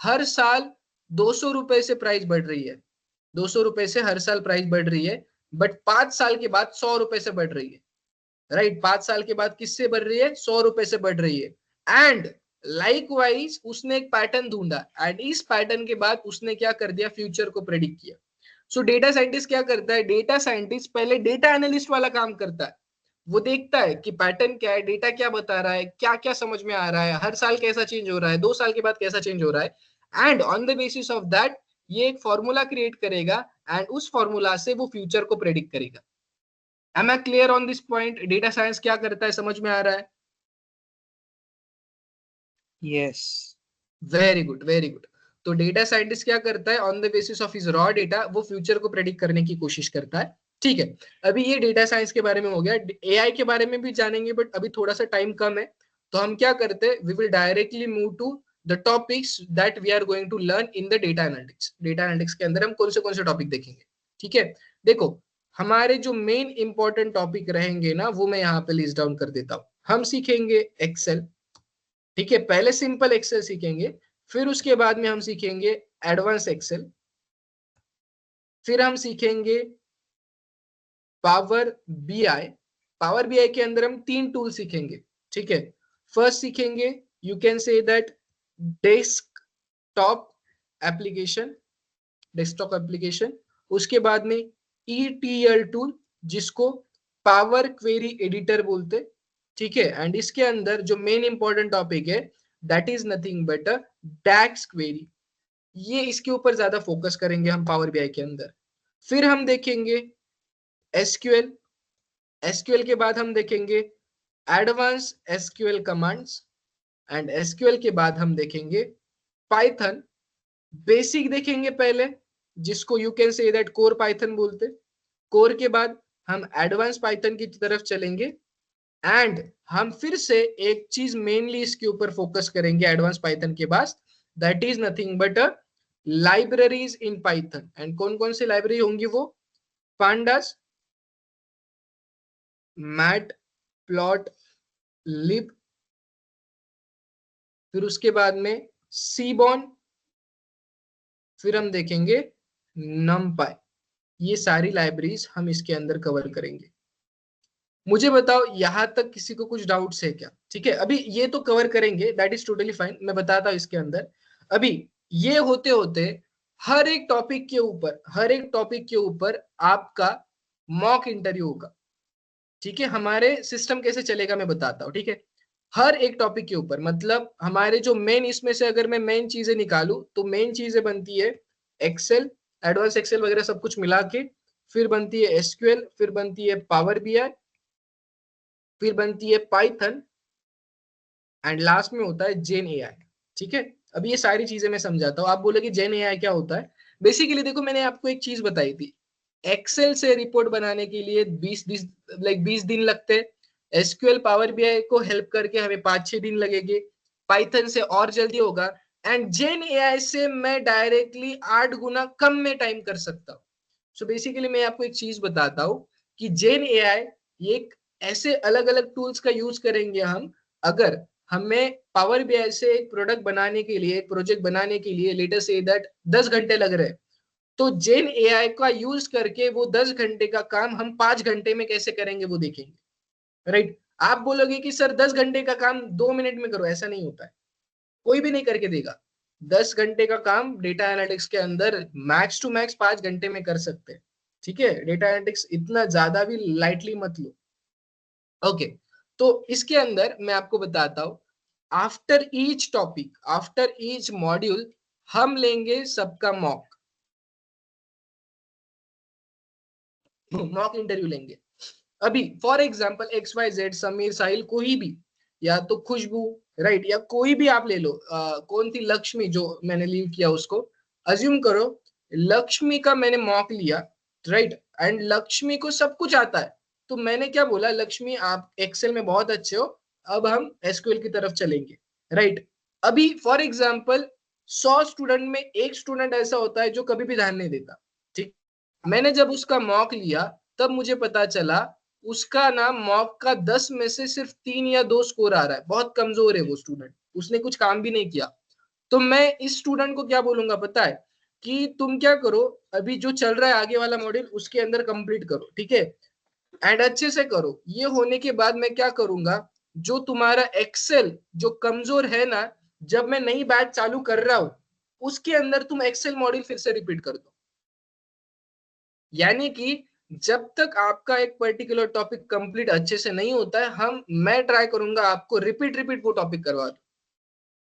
D: हर साल 200 रुपए से प्राइस बढ़ रही है, 200 रुपए से हर साल प्राइस बढ़ रही है, बट 5 साल के बाद 100 रुपए से बढ़ रही है, राइट। 5 साल के बाद किससे बढ़ रही है, 100 रुपए से बढ़ रही है। एंड लाइकवाइज उसने एक पैटर्न ढूंढा, एंड इस पैटर्न के बाद उसने क्या कर दिया, फ्यूचर को प्रेडिक्ट किया। सो डेटा साइंटिस्ट क्या करता है, डेटा साइंटिस्ट पहले डेटा एनालिस्ट वाला काम करता है। वो देखता है कि पैटर्न क्या है, डेटा क्या बता रहा है, क्या क्या समझ में आ रहा है, हर साल कैसा चेंज हो रहा है, 2 साल के बाद कैसा चेंज हो रहा है, and on the basis of that ये एक फॉर्मूला क्रिएट करेगा, एंड उस फॉर्मूला से वो फ्यूचर को प्रेडिक्ट करेगा। Am I clear on this point? Data science क्या करता है, समझ में आ रहा है?
E: Yes,
D: very good, very good. तो डेटा साइंटिस्ट क्या करता है, on the basis of his raw data वो फ्यूचर को प्रेडिक्ट करने की कोशिश करता है, ठीक है। अभी ये डेटा साइंस के बारे में हो गया। एआई के बारे में भी जानेंगे, बट अभी थोड़ा सा टाइम कम है, तो हम क्या करते हैं, we will directly move to the topics that we are going to learn in the data analytics. Data analytics के अंदर हम कौन से टॉपिक देखेंगे, ठीक है। देखो, हमारे जो मेन इंपॉर्टेंट टॉपिक रहेंगे ना, वो मैं यहाँ पे लिस्ट डाउन कर देता हूँ। हम सीखेंगे एक्सेल, ठीक है, पहले सिंपल एक्सेल सीखेंगे, फिर उसके बाद में हम सीखेंगे एडवांस एक्सेल, फिर हम सीखेंगे पावर बीआई। पावर बीआई के अंदर हम 3 टूल सीखेंगे, ठीक है। फर्स्ट सीखेंगे, you can say that desktop application, desktop application. उसके बाद में ETL टूल, जिसको पावर क्वेरी एडिटर बोलते, ठीक है। एंड इसके अंदर जो मेन इंपॉर्टेंट टॉपिक है, that is nothing but a DAX query. ये इसके ऊपर ज्यादा फोकस करेंगे हम पावर बीआई के अंदर। फिर हम देखेंगे SQL, SQL के बाद हम देखेंगे advance SQL commands, and SQL के बाद हम देखेंगे पाइथन। बेसिक देखेंगे पहले, जिसको you can say that core Python बोलते। कोर के बाद हम एडवांस पाइथन की तरफ चलेंगे एंड हम फिर से एक चीज मेनली इसके ऊपर फोकस करेंगे एडवांस पाइथन के बाद, that is nothing but libraries in Python. And कौन कौन सी लाइब्रेरी होंगी वो? पांडास, मैट प्लॉट लिब, फिर उसके बाद में सीबॉन, फिर हम देखेंगे नमपाई। ये सारी लाइब्रेरीज हम इसके अंदर कवर करेंगे। मुझे बताओ यहां तक किसी को कुछ डाउट्स है क्या? ठीक है, अभी ये तो कवर करेंगे, दैट इज टोटली फाइन। मैं बताता हूं इसके अंदर अभी ये होते होते हर एक टॉपिक के ऊपर आपका मॉक इंटरव्यू होगा। ठीक है, हमारे सिस्टम कैसे चलेगा मैं बताता हूँ। ठीक है, हर एक टॉपिक के ऊपर, मतलब हमारे जो मेन, इसमें से अगर मैं मेन चीजें निकालूं तो मेन चीजें बनती है एक्सेल, एडवांस एक्सेल वगैरह सब कुछ मिला के, फिर बनती है एसक्यूएल, फिर बनती है पावर बीआई, फिर बनती है पाइथन एंड लास्ट में होता है जेन एआई। ठीक है, अब ये सारी चीजें मैं समझाता हूँ। आप बोलोगे जेन एआई क्या होता है? बेसिकली देखो, मैंने आपको एक चीज बताई थी, एक्सेल से रिपोर्ट बनाने के लिए 20 दिन लगते हैं, एसक्यूएल पावर बीआई को हेल्प करके हमें 5-6 दिन लगेंगे, पाइथन से और जल्दी होगा, एंड जेन एआई से मैं डायरेक्टली 8 गुना कम में टाइम कर सकता हूँ। सो बेसिकली मैं आपको एक चीज बताता हूँ कि जेन एआई एक ऐसे अलग अलग टूल्स का यूज करेंगे हम। अगर हमें पावर बीआई से एक प्रोडक्ट बनाने के लिए, एक प्रोजेक्ट बनाने के लिए लेट अस से दैट 10 घंटे लग रहे हैं, तो जेन एआई का यूज करके वो 10 घंटे का काम हम 5 घंटे में कैसे करेंगे वो देखेंगे। राइट, आप बोलोगे कि सर 10 घंटे का काम 2 मिनट में करो, ऐसा नहीं होता है, कोई भी नहीं करके देगा। 10 घंटे का काम डेटा एनालिटिक्स के अंदर मैक्स टू मैक्स 5 घंटे में कर सकते हैं। ठीक है, डेटा एनालिटिक्स इतना ज्यादा भी लाइटली मत लो। ओके, तो इसके अंदर मैं आपको बताता हूं, after each topic, after each module हम लेंगे सबका मॉक इंटरव्यू लेंगे। अभी फॉर एग्जांपल XYZ, समीर, साहिल, कोई भी, या तो खुशबू, राइट, या कोई भी आप ले लो, कौन थी, लक्ष्मी, जो मैंने लीव किया उसको, अज्यूम करो लक्ष्मी का मैंने मॉक लिया, राइट, एंड लक्ष्मी को सब कुछ आता है, तो मैंने क्या बोला, लक्ष्मी आप एक्सेल में बहुत अच्छे हो, अब हम एसक्यूएल की तरफ चलेंगे। राइट, अभी फॉर एग्जाम्पल 100 स्टूडेंट में एक स्टूडेंट ऐसा होता है जो कभी भी ध्यान नहीं देता। ठीक, मैंने जब उसका मॉक लिया तब मुझे पता चला उसका नाम मॉक का 10 में से सिर्फ 3 या 2 स्कोर आ रहा है, बहुत कमजोर है वो स्टूडेंट, उसने कुछ काम भी नहीं किया। तो मैं इस स्टूडेंट को क्या बोलूंगा पता है, कि तुम क्या करो, अभी जो चल रहा है आगे वाला मॉड्यूल उसके अंदर कंप्लीट करो, ठीक है, एंड अच्छे से करो। ये होने के बाद मैं क्या करूंगा, जो तुम्हारा एक्सेल जो कमजोर है ना, जब मैं नई बैच चालू कर रहा हूं उसके अंदर तुम एक्सेल मॉड्यूल फिर से रिपीट कर दो। यानी कि जब तक आपका एक पर्टिकुलर टॉपिक कंप्लीट अच्छे से नहीं होता है, मैं ट्राई करूंगा आपको रिपीट वो टॉपिक करवा दूं।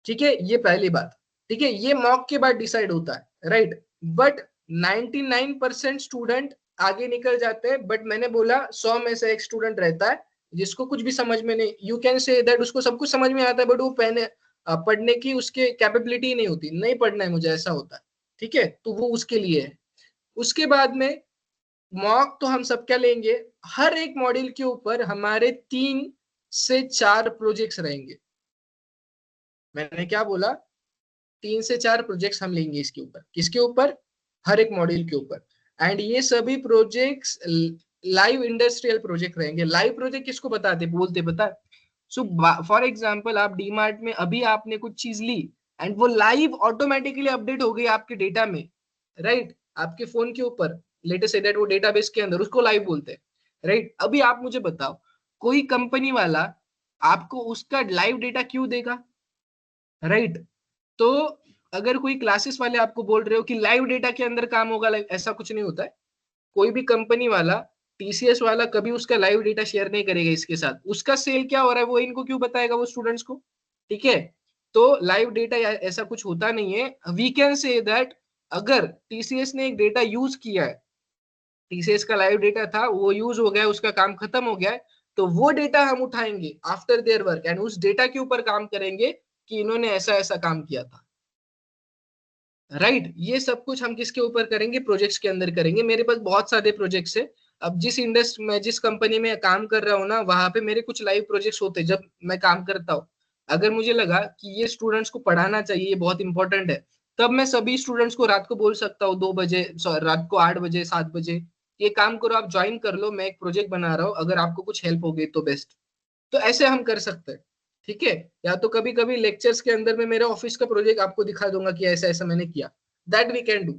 D: ठीक है, ये पहली बात। ठीक है, ये मॉक के बाद डिसाइड होता है, राइट, बट 99% स्टूडेंट आगे निकल जाते हैं, बट मैंने बोला 100 में से एक स्टूडेंट रहता है जिसको कुछ भी समझ में नहीं, यू कैन से दैट उसको सब कुछ समझ में आता है बट वो पढ़ने की उसके कैपेबिलिटी नहीं होती, नहीं पढ़ना है मुझे, ऐसा होता है। ठीक है, तो वो उसके लिए है। उसके बाद में मॉक तो हम सब क्या लेंगे, हर एक मॉड्यूल के ऊपर हमारे 3 से 4 प्रोजेक्ट्स रहेंगे। मैंने क्या बोला, 3 से 4 प्रोजेक्ट्स हम लेंगे इसके ऊपर, किसके ऊपर, हर एक मॉड्यूल के ऊपर, एंड ये सभी प्रोजेक्ट्स लाइव इंडस्ट्रियल प्रोजेक्ट रहेंगे। लाइव प्रोजेक्ट किसको बताते बोलते पता है? सो फॉर एग्जांपल आप डीमार्ट में अभी आपने कुछ चीज ली एंड वो लाइव ऑटोमेटिकली अपडेट हो गई आपके डेटा में, राइट, आपके फोन के ऊपर, लेटेस्ट से दैट वो डेटाबेस के अंदर, उसको लाइव बोलते हैं। राइट, अभी आप मुझे बताओ, कोई कंपनी वाला आपको उसका लाइव डेटा क्यों देगा? राइट, तो अगर कोई क्लासेस वाले आपको बोल रहे हो कि लाइव डेटा के अंदर काम होगा, ऐसा कुछ नहीं होता है। कोई भी कंपनी वाला, टीसीएस वाला कभी उसका लाइव डेटा शेयर नहीं करेगा इसके साथ। उसका सेल क्या हो रहा है वो इनको क्यों बताएगा, वो स्टूडेंट्स को? ठीक है, तो लाइव डेटा ऐसा कुछ होता नहीं है। वी कैन से दैट अगर टीसीएस ने एक डेटा यूज किया है, टीसीएस का लाइव डेटा था, वो यूज हो गया, उसका काम खत्म हो गया है, तो वो डेटा हम उठाएंगे आफ्टर देयर वर्क एंड उस डेटा के ऊपर काम करेंगे कि इन्होंने ऐसा ऐसा काम किया था। राइट। ये सब कुछ हम किसके ऊपर करेंगे, प्रोजेक्ट्स के अंदर करेंगे। मेरे पास बहुत सारे प्रोजेक्ट्स है। अब जिस इंडस्ट्री में, जिस कंपनी में काम कर रहा हूँ ना, वहां पे मेरे कुछ लाइव प्रोजेक्ट्स होते हैं जब मैं काम करता हूँ। अगर मुझे लगा कि ये स्टूडेंट्स को पढ़ाना चाहिए, ये बहुत इंपॉर्टेंट है, तब मैं सभी स्टूडेंट्स को रात को बोल सकता हूँ 2 बजे, रात को 8 बजे, 7 बजे, ये काम करो, आप ज्वाइन कर लो, मैं एक प्रोजेक्ट बना रहा हूँ, अगर आपको कुछ हेल्प हो गई तो बेस्ट। तो ऐसे हम कर सकते हैं, ठीक है। या तो कभी कभी लेक्चर्स के अंदर में मेरे ऑफिस का प्रोजेक्ट आपको दिखा दूंगा कि ऐसा ऐसा मैंने किया, दैट वी कैन डू,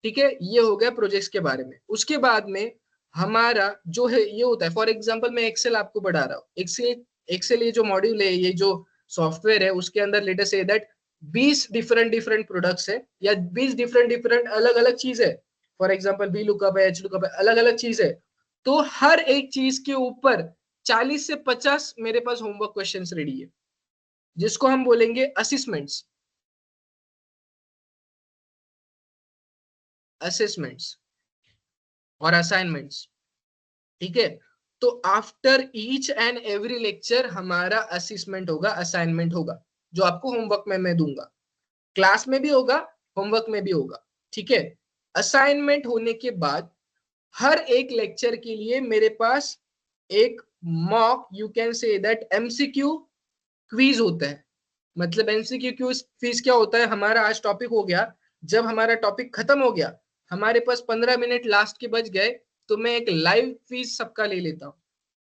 D: ठीक है। ये हो गया प्रोजेक्ट्स के बारे में। उसके बाद में हमारा जो है ये होता है, फॉर एग्जांपल मैं एक्सेल आपको पढ़ा रहा हूँ। एक्सेल एक्सेल ये जो मॉड्यूल है, ये जो सॉफ्टवेयर है, उसके अंदर let us say that 20 different different products है, या 20 डिफरेंट डिफरेंट अलग अलग चीज है। फॉर एग्जांपल वी लुकअप है, एच लुकअप है, अलग अलग चीज है। तो हर एक चीज के ऊपर 40 से 50 मेरे पास होमवर्क क्वेश्चंस रेडी है, जिसको हम बोलेंगे असेसमेंट्स, असेसमेंट्स और असाइनमेंट्स, ठीक है। तो after each and every lecture हमारा असेसमेंट होगा, असाइनमेंट होगा, जो आपको होमवर्क में मैं दूंगा। क्लास में भी होगा, होमवर्क में भी होगा, ठीक है। असाइनमेंट होने के बाद हर एक लेक्चर के लिए मेरे पास एक mock, you can say that MCQ quiz होता है। मतलब एमसीक्यू क्विज क्या होता है, हमारा आज टॉपिक हो गया, जब हमारा टॉपिक खत्म हो गया, हमारे पास 15 मिनट लास्ट के बच गए, तो मैं एक लाइव क्विज सबका ले लेता हूँ,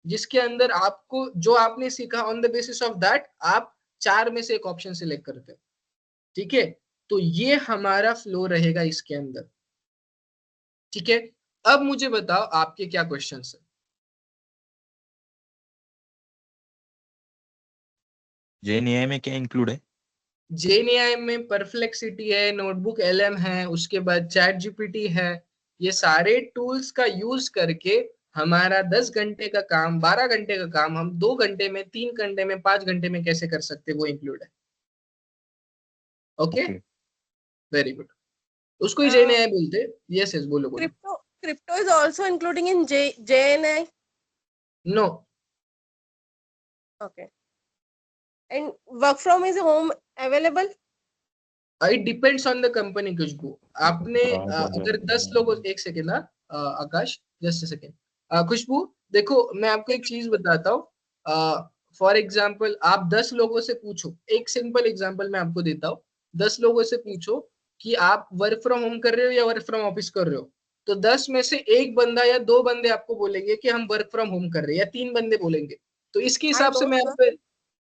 D: जिसके अंदर आपको जो आपने सीखा on the basis of that आप 4 में से एक ऑप्शन सिलेक्ट करते हैं, ठीक है। तो ये हमारा फ्लो रहेगा इसके अंदर, ठीक है। अब मुझे बताओ आपके क्या क्वेश्चंस है।
H: जेएनएआई में क्या इंक्लूड है?
D: जेएनएआई में परप्लेक्सिटी है, नोटबुक एलएम है, उसके बाद चैट जीपीटी है। ये सारे टूल्स का यूज करके हमारा 10 घंटे का काम, 12 घंटे का काम हम 2 घंटे में, 3 घंटे में, 5 घंटे में कैसे कर सकते, वो इंक्लूड है। Okay, very good. उसको ही जेएनएआई बोलते हैं। यस यस, बोलो बोलो।
C: Crypto is also including in JNI?
D: नो।
C: Okay. And work from is home available?
D: It depends on the company. Khushboo, आपने अगर 10 लोगों, एक सेकेंड ना आकाश, जस्ट सेकेंड। खुशबू देखो, मैं आपको एक चीज बताता हूँ। फॉर एग्जाम्पल आप 10 लोगों से पूछो, एक सिंपल एग्जाम्पल मैं आपको देता हूँ। 10 लोगों से पूछो कि आप वर्क फ्रॉम होम कर रहे हो या वर्क फ्रॉम ऑफिस कर रहे हो, तो 10 में से एक बंदा या 2 बंदे आपको बोलेंगे कि हम वर्क फ्रॉम होम कर रहे हैं, या 3 बंदे बोलेंगे। तो इसके हिसाब से मैं आपको,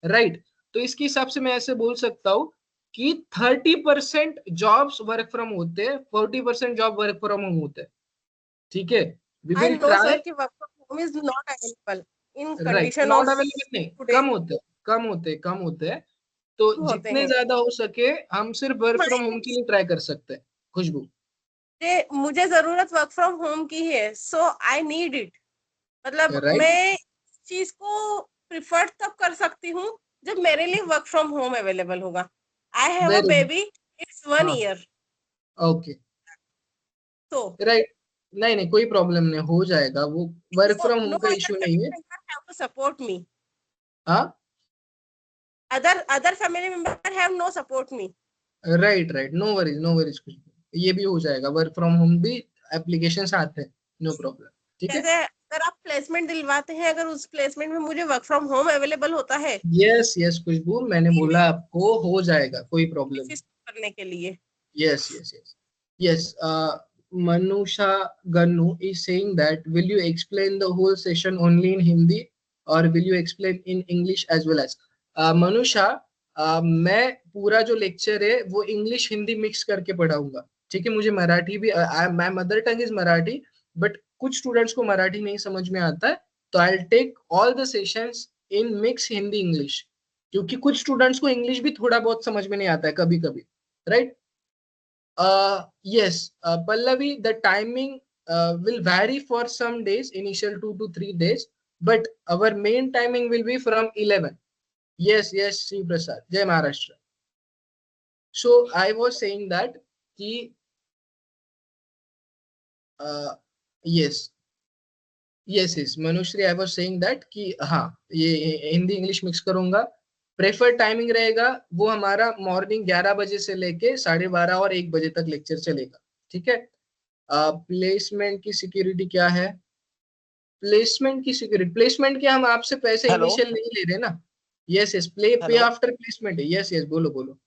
D: राइट, तो इसके हिसाब से मैं ऐसे बोल सकता हूँ कि 30% जॉब्स वर्क फ्रॉम होते हैं, 40% जॉब वर्क फ्रॉम होम होते हैं, ठीक है। We
C: I
D: will
C: know
D: try,
C: sir कि work from home is not available in
D: right,
C: condition
D: not
C: of
D: available नहीं,
C: today
D: कम होते हैं, कम होते हैं, कम होते हैं। तो
C: होते
D: जितने
C: हैं।
D: ज्यादा हो सके हम सिर्फ वर्क फ्रॉम होम के लिए ट्राई कर सकते हैं। खुशबू,
C: मुझे जरूरत वर्क फ्रॉम होम की है, सो आई नीड इट। मतलब
D: राइट,
C: मैं चीज को प्रिफर तब कर सकती हूँ जब मेरे लिए वर्क फ्रॉम होम अवेलेबल होगा। I have a
D: very good,
C: baby, it's 1
D: हाँ,
C: year,
D: ओके,
C: so
D: राइट। नहीं नहीं, कोई प्रॉब्लम नहीं, हो जाएगा वो, वर्क फ्रॉम होम
C: no
D: का
C: other
D: इशू नहीं
C: family
D: है।
C: member have to support me.
D: हाँ,
C: Other family member have no support me.
D: Right right, no worries, no worries, ये भी हो जाएगा, वर्क फ्रॉम होम भी एप्लीकेशन आते हैं, नो प्रॉब्लम, ठीक है।
C: जैसे अगर आप प्लेसमेंट दिलवाते हैं, अगर उस प्लेसमेंट में मुझे वर्क फ्रॉम होम अवेलेबल होता है
D: यस यस खुशबू, मैंने बोला आपको हो जाएगा, कोई प्रॉब्लम नहीं।
C: करने के लिए।
D: Yes yes yes yes. Manusha Gannu is saying that will you explain the whole session only in Hindi or will you explain in English as well as? Manusha, मैं पूरा जो लेक्चर है वो इंग्लिश हिंदी मिक्स करके पढ़ाऊंगा, ठीक है। मुझे मराठी भी, my mother tongue is Marathi, but कुछ स्टूडेंट्स को मराठी नहीं समझ में आता है, तो I will take all the sessions in mix Hindi English, क्योंकि कुछ स्टूडेंट्स को इंग्लिश भी थोड़ा बहुत समझ में नहीं आता है कभी कभी, right. Yes, Pallavi, the timing will vary for some days, initial 2 to 3 days, but our main timing will be from 11. Yes, yes, Sri Prasad, Jai Maharashtra. So I was saying that कि yes, yes, yes, Manushri, I was saying that कि हाँ, ये Hindi English mix करूंगा, preferred timing रहेगा वो हमारा morning 11 बजे से लेके 12:30 और 1 बजे तक लेक्चर चलेगा, ठीक है। प्लेसमेंट की सिक्योरिटी क्या है? प्लेसमेंट की सिक्योरिटी, प्लेसमेंट के हम आपसे पैसे
E: हेलो
D: इनिशियल नहीं ले रहे ना। यस यस, पे
E: हेलो
D: आफ्टर प्लेसमेंट है। यस यस, बोलो बोलो।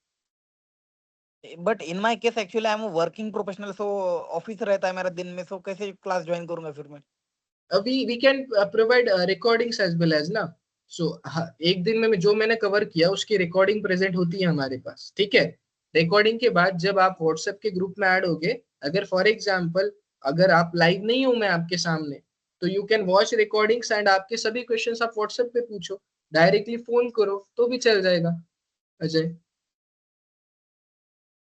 E: But in my case actually I am working professional, so office रहता है मेरा दिन में, सो कैसे क्लास ज्वाइन करूंगा फिर मैं?
D: we can provide recordings as well as ना। सो एक दिन में जो मैंने कवर किया उसकी रिकॉर्डिंग प्रेजेंट होती है हमारे पास, ठीक है। रिकॉर्डिंग के बाद जब आप व्हाट्सएप के ग्रुप में ऐड होगे, अगर फॉर एग्जांपल अगर आप लाइव नहीं हो मैं आपके सामने, तो you can watch recordings and आपके सभी क्वेश्चंस आप व्हाट्सएप पे पूछो, डायरेक्टली फोन करो तो भी चल जाएगा अजय।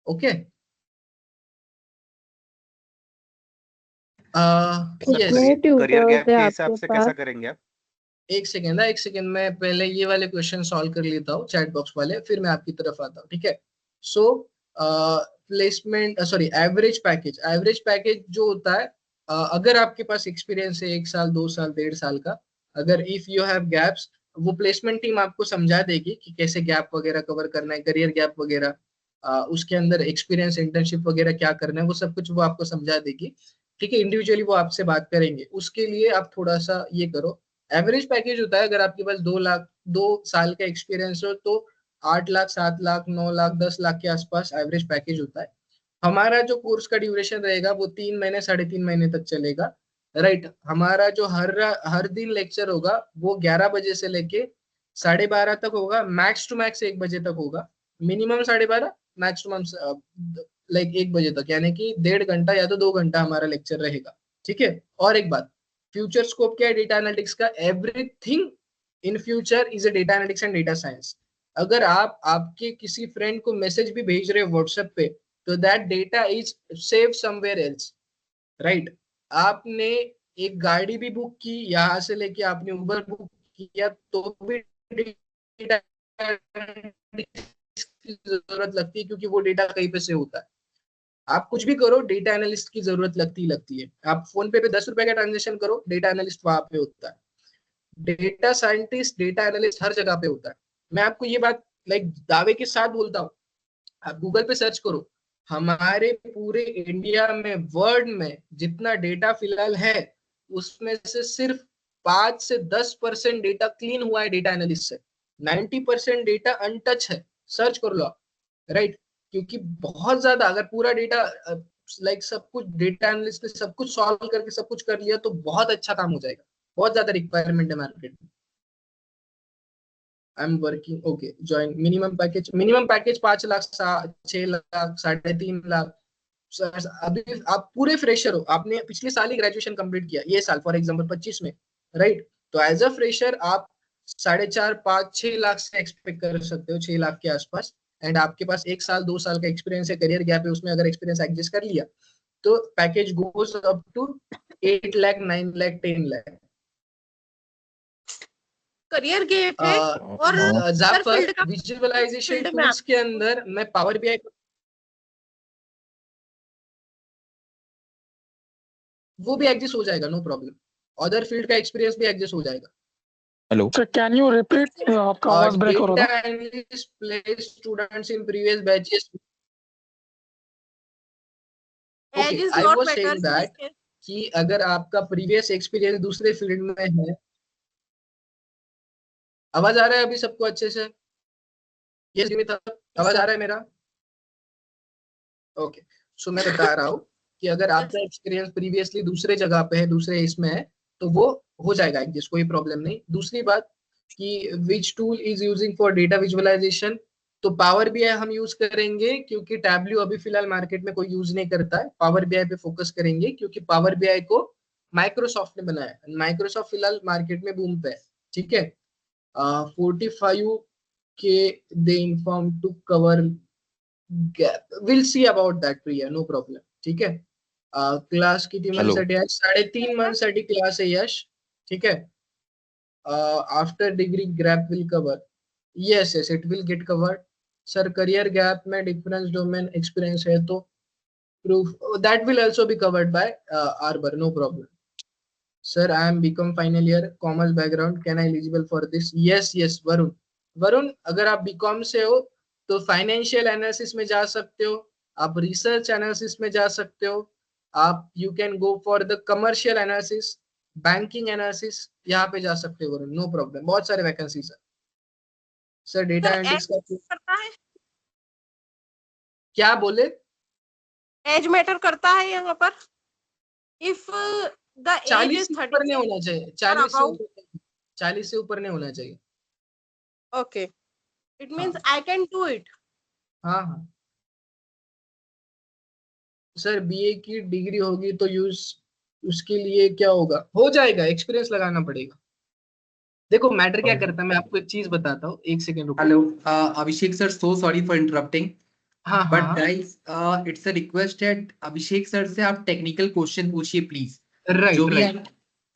D: ओके
G: करियर गैप के हिसाब से कैसा करेंगे आप?
D: एक सेकेंड मैं पहले ये वाले क्वेश्चन सॉल्व कर लेता हूँ चैट बॉक्स वाले, फिर मैं आपकी तरफ आता हूँ, ठीक है। सो प्लेसमेंट सॉरी एवरेज पैकेज जो होता है, अगर आपके पास एक्सपीरियंस है 1 साल 2 साल 1.5 साल का, अगर इफ यू हैव गैप्स, वो प्लेसमेंट टीम आपको समझा देगी कि कैसे गैप वगैरह कवर करना है, करियर गैप वगैरह, उसके अंदर एक्सपीरियंस इंटर्नशिप वगैरह क्या करना है, वो सब कुछ वो आपको समझा देगी, ठीक है। इंडिविजुअली वो आपसे बात करेंगे, उसके लिए आप थोड़ा सा ये करो। एवरेज पैकेज होता है अगर आपके पास 2 साल का एक्सपीरियंस हो तो 8 लाख 7 लाख 9 लाख 10 लाख के आसपास एवरेज पैकेज होता है। हमारा जो कोर्स का ड्यूरेशन रहेगा वो 3 महीने 3.5 महीने तक चलेगा, राइट। हमारा जो हर दिन लेक्चर होगा वो 11 बजे से लेके 12:30 तक होगा, मैक्स टू मैक्स 1 बजे तक होगा, मिनिमम 12:30, मैक्सिमम लाइक 1 बजे तक, यानी कि 1.5 घंटा या तो 2 घंटा हमारा लेक्चर रहेगा, ठीक है। और एक बात, फ्यूचर स्कोप क्या है डेटा एनालिटिक्स का? Everything in future is a data analytics and data science. अगर आप आपके किसी फ्रेंड को मैसेज भी भेज रहे हो व्हाट्सएप पे, तो that data is save somewhere else, right. आपने एक गाड़ी भी बुक की, यहाँ से लेके आपने उबर बुक किया, तो भी डेटा की जरूरत लगती है, क्योंकि वो डेटा कहीं पे से होता है। आप कुछ भी करो, डेटा एनालिस्ट की जरूरत लगती है। आप फोन पे 10 रुपए का ट्रांजेक्शन करो, डेटा एनालिस्ट वहां पे होता है। डेटा साइंटिस्ट, डेटा एनालिस्ट हर जगह पे होता है। मैं आपको ये बात लाइक दावे के साथ बोलता हूँ, आप गूगल पे सर्च करो, हमारे पूरे इंडिया में वर्ल्ड में जितना डेटा फिलहाल है उसमें से सिर्फ 5 से 10% डेटा क्लीन हुआ है डेटा एनालिस्ट से, 90% डेटा अनटच है। सर्च कर लो, राइट। क्योंकि बहुत ज्यादा, अगर पूरा डेटा लाइक सब कुछ डेटा एनालिस्ट ने सब कुछ सॉल्व करके सब कुछ कर लिया तो बहुत अच्छा काम हो जाएगा, बहुत ज्यादा रिक्वायरमेंट है मार्केट में। I am working, okay, join. Minimum package 5 lakh 6 lakh 3.5 lakh. अभी आप पूरे फ्रेशर हो, आपने पिछले साल ही ग्रेजुएशन कंप्लीट किया, ये साल फॉर एग्जांपल 25 में, राइट। तो एज अ फ्रेशर आप 4.5 5 6 लाख से एक्सपेक्ट कर सकते हो, 6 लाख के आसपास। एंड आपके पास 1 साल 2 साल का एक्सपीरियंस है, करियर गैप है, उसमें अगर एक्सपीरियंस एडजस्ट कर लिया तो package goes up to 8 lakh 9 lakh 10 lakh.
C: Career gap है और
D: जाफर विजुअलाइजेशन टूल्स के अंदर मैं पावर बीआई वो भी एडजस्ट हो जाएगा, नो प्रॉब्लम। अदर फील्ड का एक्सपीरियंस भी एडजस्ट हो जाएगा।
M: Hello sir, can you repeat? आपका आवाज ब्रेक हो रहा है।
D: Data analyst place students in previous batches. Okay, I was saying that कि अगर आपका प्रीवियस एक्सपीरियंस दूसरे फील्ड में है। आवाज आ रहा है अभी सबको अच्छे से? यस आवाज आ रहा है मेरा? ओके, सो मैं बता रहा हूँ कि अगर आपका एक्सपीरियंस प्रीवियसली दूसरे जगह पे है, दूसरे इसमें है, तो वो हो जाएगा एडजस्ट, कोई प्रॉब्लम नहीं। दूसरी बात कि which tool is using for data visualization, तो पावर बीआई हम यूज करेंगे, क्योंकि टैबल्यू अभी फिलहाल मार्केट में कोई यूज नहीं करता है। पावर बीआई पे फोकस करेंगे, क्योंकि पावर बीआई को माइक्रोसॉफ्ट ने बनाया है, माइक्रोसॉफ्ट फिलहाल मार्केट में बूम पे है, ठीक है। 45K they inform to cover gap, we'll see about that Priya, no problem, ठीक है। क्लास किती मंथ साठी आहे? 3.5 मंथ साठी क्लास आहे यश, ठीक है। After degree gap will cover, yes yes it will get covered sir. Career gap में डिफरेंस डोमेन एक्सपीरियंस है तो proof that will also be covered by arbor, no problem sir. I am BCom final year, commerce background, can I eligible for this? Yes yes Varun, Varun, अगर आप BCom से हो तो financial analysis में जा सकते हो, आप रिसर्च एनालिसिस में जा सकते हो, आप you can go for the commercial analysis, banking analysis, यहाँ पे जा सकते हो वरुण, नो प्रॉब्लम, बहुत सारे वैकेंसीज है सर। डेटा
C: सर
D: एनालिटिक्स
C: एज
D: का
C: करता है,
D: क्या बोले?
C: एज मैटर करता है यहाँ पर? इफ द एज
D: 40
C: इज
D: से ऊपर नहीं
C: 37
D: होना चाहिए,
C: और
D: 40 से
C: अबाउट,
D: ऊपर, 40 से ऊपर नहीं होना चाहिए।
C: ओके, इट मींस
D: हाँ
C: आई कैन डू इट।
D: हाँ हाँ सर, बीए की डिग्री होगी तो यूज, उसके लिए क्या होगा, हो जाएगा, एक्सपीरियंस लगाना पड़ेगा। देखो मैटर क्या करता है, मैं आपको एक चीज बताता हूँ, एक सेकंड रुको।
A: Hello Abhishek sir, so sorry for interrupting,
D: हाँ
A: बट
D: हाँ
A: guys it's a request at Abhishek sir से आप टेक्निकल क्वेश्चन पूछिए प्लीज। जो
D: राइट
A: भी
D: राइट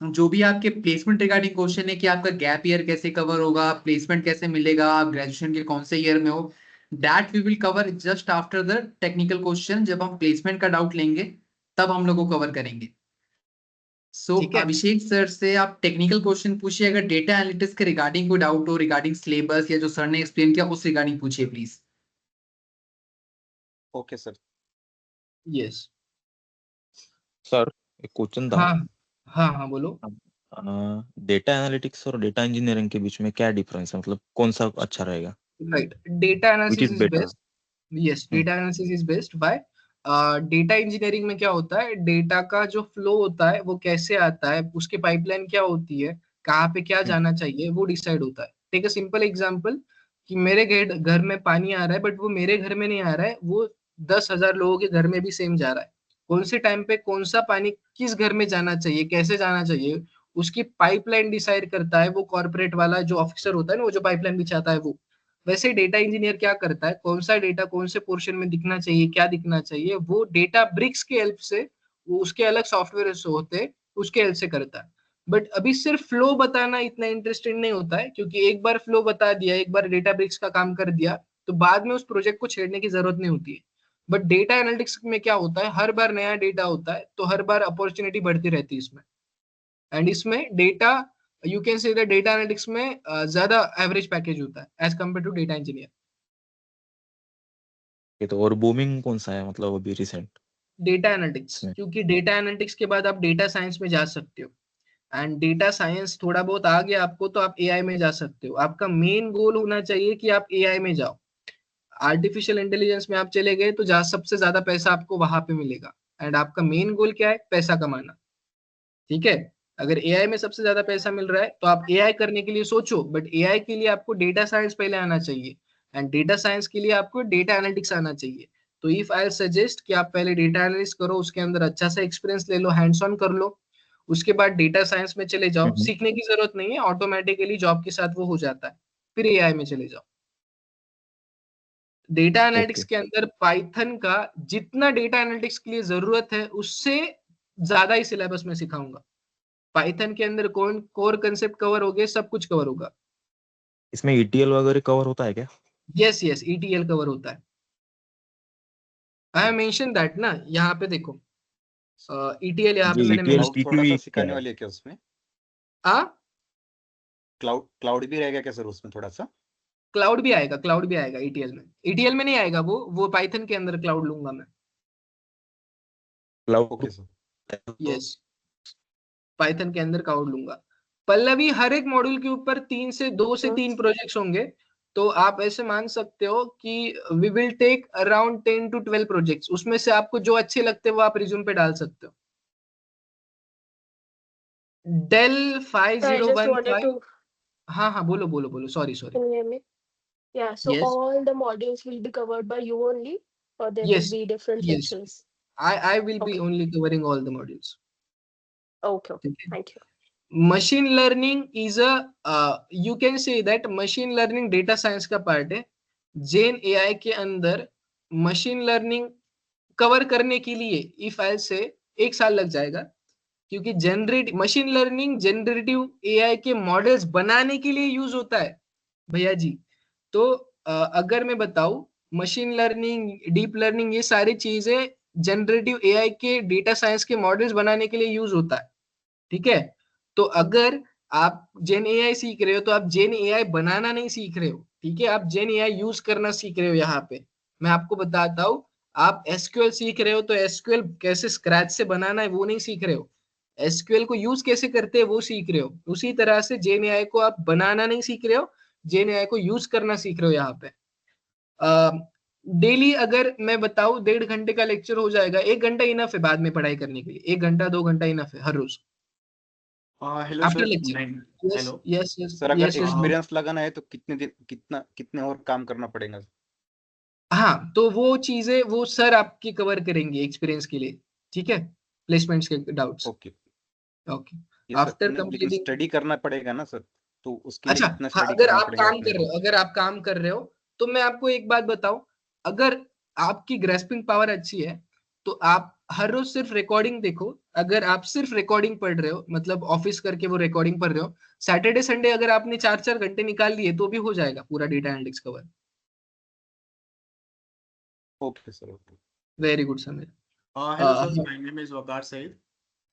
A: जो भी आपके प्लेसमेंट रिगार्डिंग क्वेश्चन है कि आपका गैप ईयर कैसे कवर होगा, प्लेसमेंट कैसे मिलेगा, आप ग्रेजुएशन के कौन से ईयर में हो, that we will cover just after the technical question. जब हम प्लेसमेंट का डाउट लेंगे तब हम लोग को कवर करेंगे। सो
D: ठीक है।
A: अभिषेक सर से आप टेक्निकल क्वेश्चन पूछिए, अगर डेटा एनालिटिक्स के रिगार्डिंग कोई डाउट हो, रिगार्डिंग सिलेबस या जो सर ने एक्सप्लेन किया उस रिगार्डिंग पूछिए please.
H: Okay sir.
D: Yes
N: sir एक क्वेश्चन था।
D: हाँ हाँ हाँ बोलो।
N: डेटा एनालिटिक्स और डेटा इंजीनियरिंग के बीच में क्या डिफरेंस है, मतलब कौन सा अच्छा रहेगा,
D: right, data
N: which
D: analysis
N: is
D: is
N: better?
D: Best. Yes, data analysis is best. Bye data engineering में क्या होता है, डेटा का जो फ्लो होता है वो कैसे आता है, उसकी पाइपलाइन क्या होती है, कहाँ पे क्या जाना चाहिए, वो डिसाइड होता है। टेक अ सिंपल एग्जांपल कि मेरे घर में पानी आ रहा है, बट वो मेरे घर में नहीं आ रहा है, वो 10,000 लोगों के घर में भी सेम जा रहा है। कौन से टाइम पे कौन सा पानी किस घर में जाना चाहिए, कैसे जाना चाहिए, उसकी पाइपलाइन डिसाइड करता है वो कॉर्पोरेट वाला जो ऑफिसर होता है ना, वो जो पाइपलाइन बिछाता है वो। वैसे डेटा इंजीनियर क्या करता है, कौन सा डेटा कौन से पोर्शन में दिखना चाहिए, क्या दिखना चाहिए, वो डेटा ब्रिक्स के हेल्प से, वो उसके अलग सॉफ्टवेयर होते हैं, उसके हेल्प से करता है। बट अभी सिर्फ फ्लो बताना इतना इंटरेस्टिंग नहीं होता है, क्योंकि एक बार फ्लो बता दिया, एक बार डेटा ब्रिक्स का काम कर दिया, तो बाद में उस प्रोजेक्ट को छेड़ने की जरूरत नहीं होती है। बट डेटा एनालिटिक्स में क्या होता है, हर बार नया डेटा होता है, तो हर बार अपॉर्चुनिटी बढ़ती रहती है इसमें। एंड इसमें data, you can say data analytics में ज्यादा एवरेज पैकेज होता है as compare to data engineer.
N: तो और बूमिंग कौन सा है, मतलब अभी रिसेंट
D: डेटा एनालिटिक्स,
N: में?
D: क्योंकि डेटा एनालिटिक्स के बाद आप डेटा साइंस में जा सकते हो, एंड डेटा साइंस थोड़ा बहुत आ गया आपको तो आप एआई में जा सकते हो। आपका मेन गोल होना चाहिए कि आप एआई में जाओ। आर्टिफिशियल इंटेलिजेंस में आप चले गए तो जहाँ सबसे ज्यादा पैसा आपको वहां पे मिलेगा, एंड आपका मेन गोल क्या है, पैसा कमाना। ठीक है, अगर एआई में सबसे ज्यादा पैसा मिल रहा है तो आप एआई करने के लिए सोचो, बट एआई के लिए आपको डेटा साइंस पहले आना चाहिए, एंड डेटा साइंस के लिए आपको डेटा एनालिटिक्स आना चाहिए। तो इफ आई सजेस्ट कि आप पहले डेटा एनालिस्ट करो, उसके अंदर अच्छा सा एक्सपीरियंस ले लो, हैंड्स ऑन कर लो, उसके बाद डेटा साइंस में चले जाओ। सीखने की जरूरत नहीं है, ऑटोमेटिकली जॉब के साथ वो हो जाता है, फिर एआई में चले जाओ। डेटा एनालिटिक्स
N: ओके
D: के अंदर पाइथन का जितना डेटा एनालिटिक्स के लिए जरूरत है उससे ज्यादा ही सिलेबस में सिखाऊंगा। पाइथन के अंदर कौन कोर कंसेप्ट कवर हो गए, सब कुछ कवर होगा।
N: इसमें ईटीएल वगैरह कवर होता है क्या?
D: यस यस, ईटीएल कवर होता है। आई मेंशन दैट ना, यहाँ पे देखो ईटीएल यहाँ पे
N: ये
D: मैंने
N: ईटीएल
D: मेंशन
H: क्लाउड थोड़ा सा
N: टीपीवी क्या
H: सिखाने
N: है?
H: वाले हैं क्या उसमें?
D: आ
H: क्लाउड क्लाउड भी रहेगा क्या सर उसमें थोड़ा सा?
D: क्लाउड भी आएगा, क्लाउड भी आएगा ईटीएल में। ईटीएल में नहीं आएगा, वो पाइथन के अंदर क्लाउड लूंगा मैं।
N: Cloud
H: okay sir.
D: Yes, Python के अंदर क्लाउड लूंगा। पल्लवी, हर एक मॉड्यूल के ऊपर 2 से 3 प्रोजेक्ट्स होंगे, तो आप ऐसे मान सकते हो कि we will take around 10 to 12 projects. उसमें से आपको जो अच्छे लगते हैं वो आप रिज्यूम पे डाल सकते हो। डेल
F: I just wanted
D: 5015।
F: to,
D: हाँ हाँ बोलो बोलो बोलो, sorry sorry.
F: can you hear me? Yeah, so
D: yes
F: all the modules will be covered by you only, or there will
D: yes
F: be different
D: yes,
F: sections?
D: I will be
F: Okay,
D: only covering all the modules।
F: okay,
D: ठीक है।
F: thank you.
D: Machine learning is a, you can say that machine learning data science का part है। जेन AI के अंदर machine learning cover करने के लिए if I से 1 साल लग जाएगा, क्योंकि मशीन लर्निंग जनरेटिव एआई के मॉडल्स बनाने के लिए यूज होता है भैया जी। तो अगर मैं बताऊं, मशीन लर्निंग, डीप लर्निंग, ये सारी चीजें जनरेटिव एआई के डेटा साइंस के मॉडल्स बनाने के लिए यूज होता है। ठीक है, तो अगर आप जेन एआई सीख रहे हो तो आप जेन एआई बनाना नहीं सीख रहे हो। ठीक है, आप जेन एआई यूज करना सीख रहे हो। यहाँ पे मैं आपको बताता हूँ, आप एसक्यूएल सीख रहे हो तो एसक्यूएल कैसे स्क्रैच से बनाना है वो नहीं सीख रहे हो, एसक्यूएल को यूज कैसे करते हैं वो सीख रहे हो। उसी तरह से जेन एआई को आप बनाना नहीं सीख रहे हो, जेन एआई को यूज करना सीख रहे हो। यहाँ पे डेली अगर मैं बताऊं 1.5 घंटे का लेक्चर हो जाएगा, 1 घंटा इनफ है बाद में पढ़ाई करने के लिए, 1 घंटा 2 घंटा इनफ है हर रोज
O: hello
D: after
O: sir
D: lecture. Yes
O: hello
D: yes yes
G: sir अगर
D: यस यस।
G: एक्सपीरियंस लगाना है तो कितने और काम करना पड़ेगा?
D: हाँ, तो वो चीजें वो सर आपकी कवर करेंगे एक्सपीरियंस के लिए, ठीक है, प्लेसमेंट्स के डाउट्स।
G: ओके
D: ओके,
G: ये सर
D: आफ्टर
G: लेकिन
D: कंप्लीटिंग।
G: स्टडी करना पड़ेगा ना सर, तो उसके लिए
D: अच्छा
G: कितना
D: हाँ,
G: स्टडी
D: अगर
G: करना
D: आप
G: पड़ेगा
D: काम
G: अपने
D: कर रहे
G: को?
D: हो, अगर आप काम कर रहे हो तो मैं आपको एक बात बताऊं, अगर आपकी ग्रेस्पिंग पावर अच्छी है तो आप हर रोज सिर्फ रिकॉर्डिंग देखो। अगर आप सिर्फ रिकॉर्डिंग पढ़ रहे हो, मतलब ऑफिस करके वो रिकॉर्डिंग पढ़ रहे हो, सैटरडे संडे अगर आपने 4-4 घंटे निकाल लिए तो भी हो जाएगा पूरा data analytics cover.
G: Okay sir, okay.
D: Very good Sameer.
O: Hello sir, my name is Waqar Saeed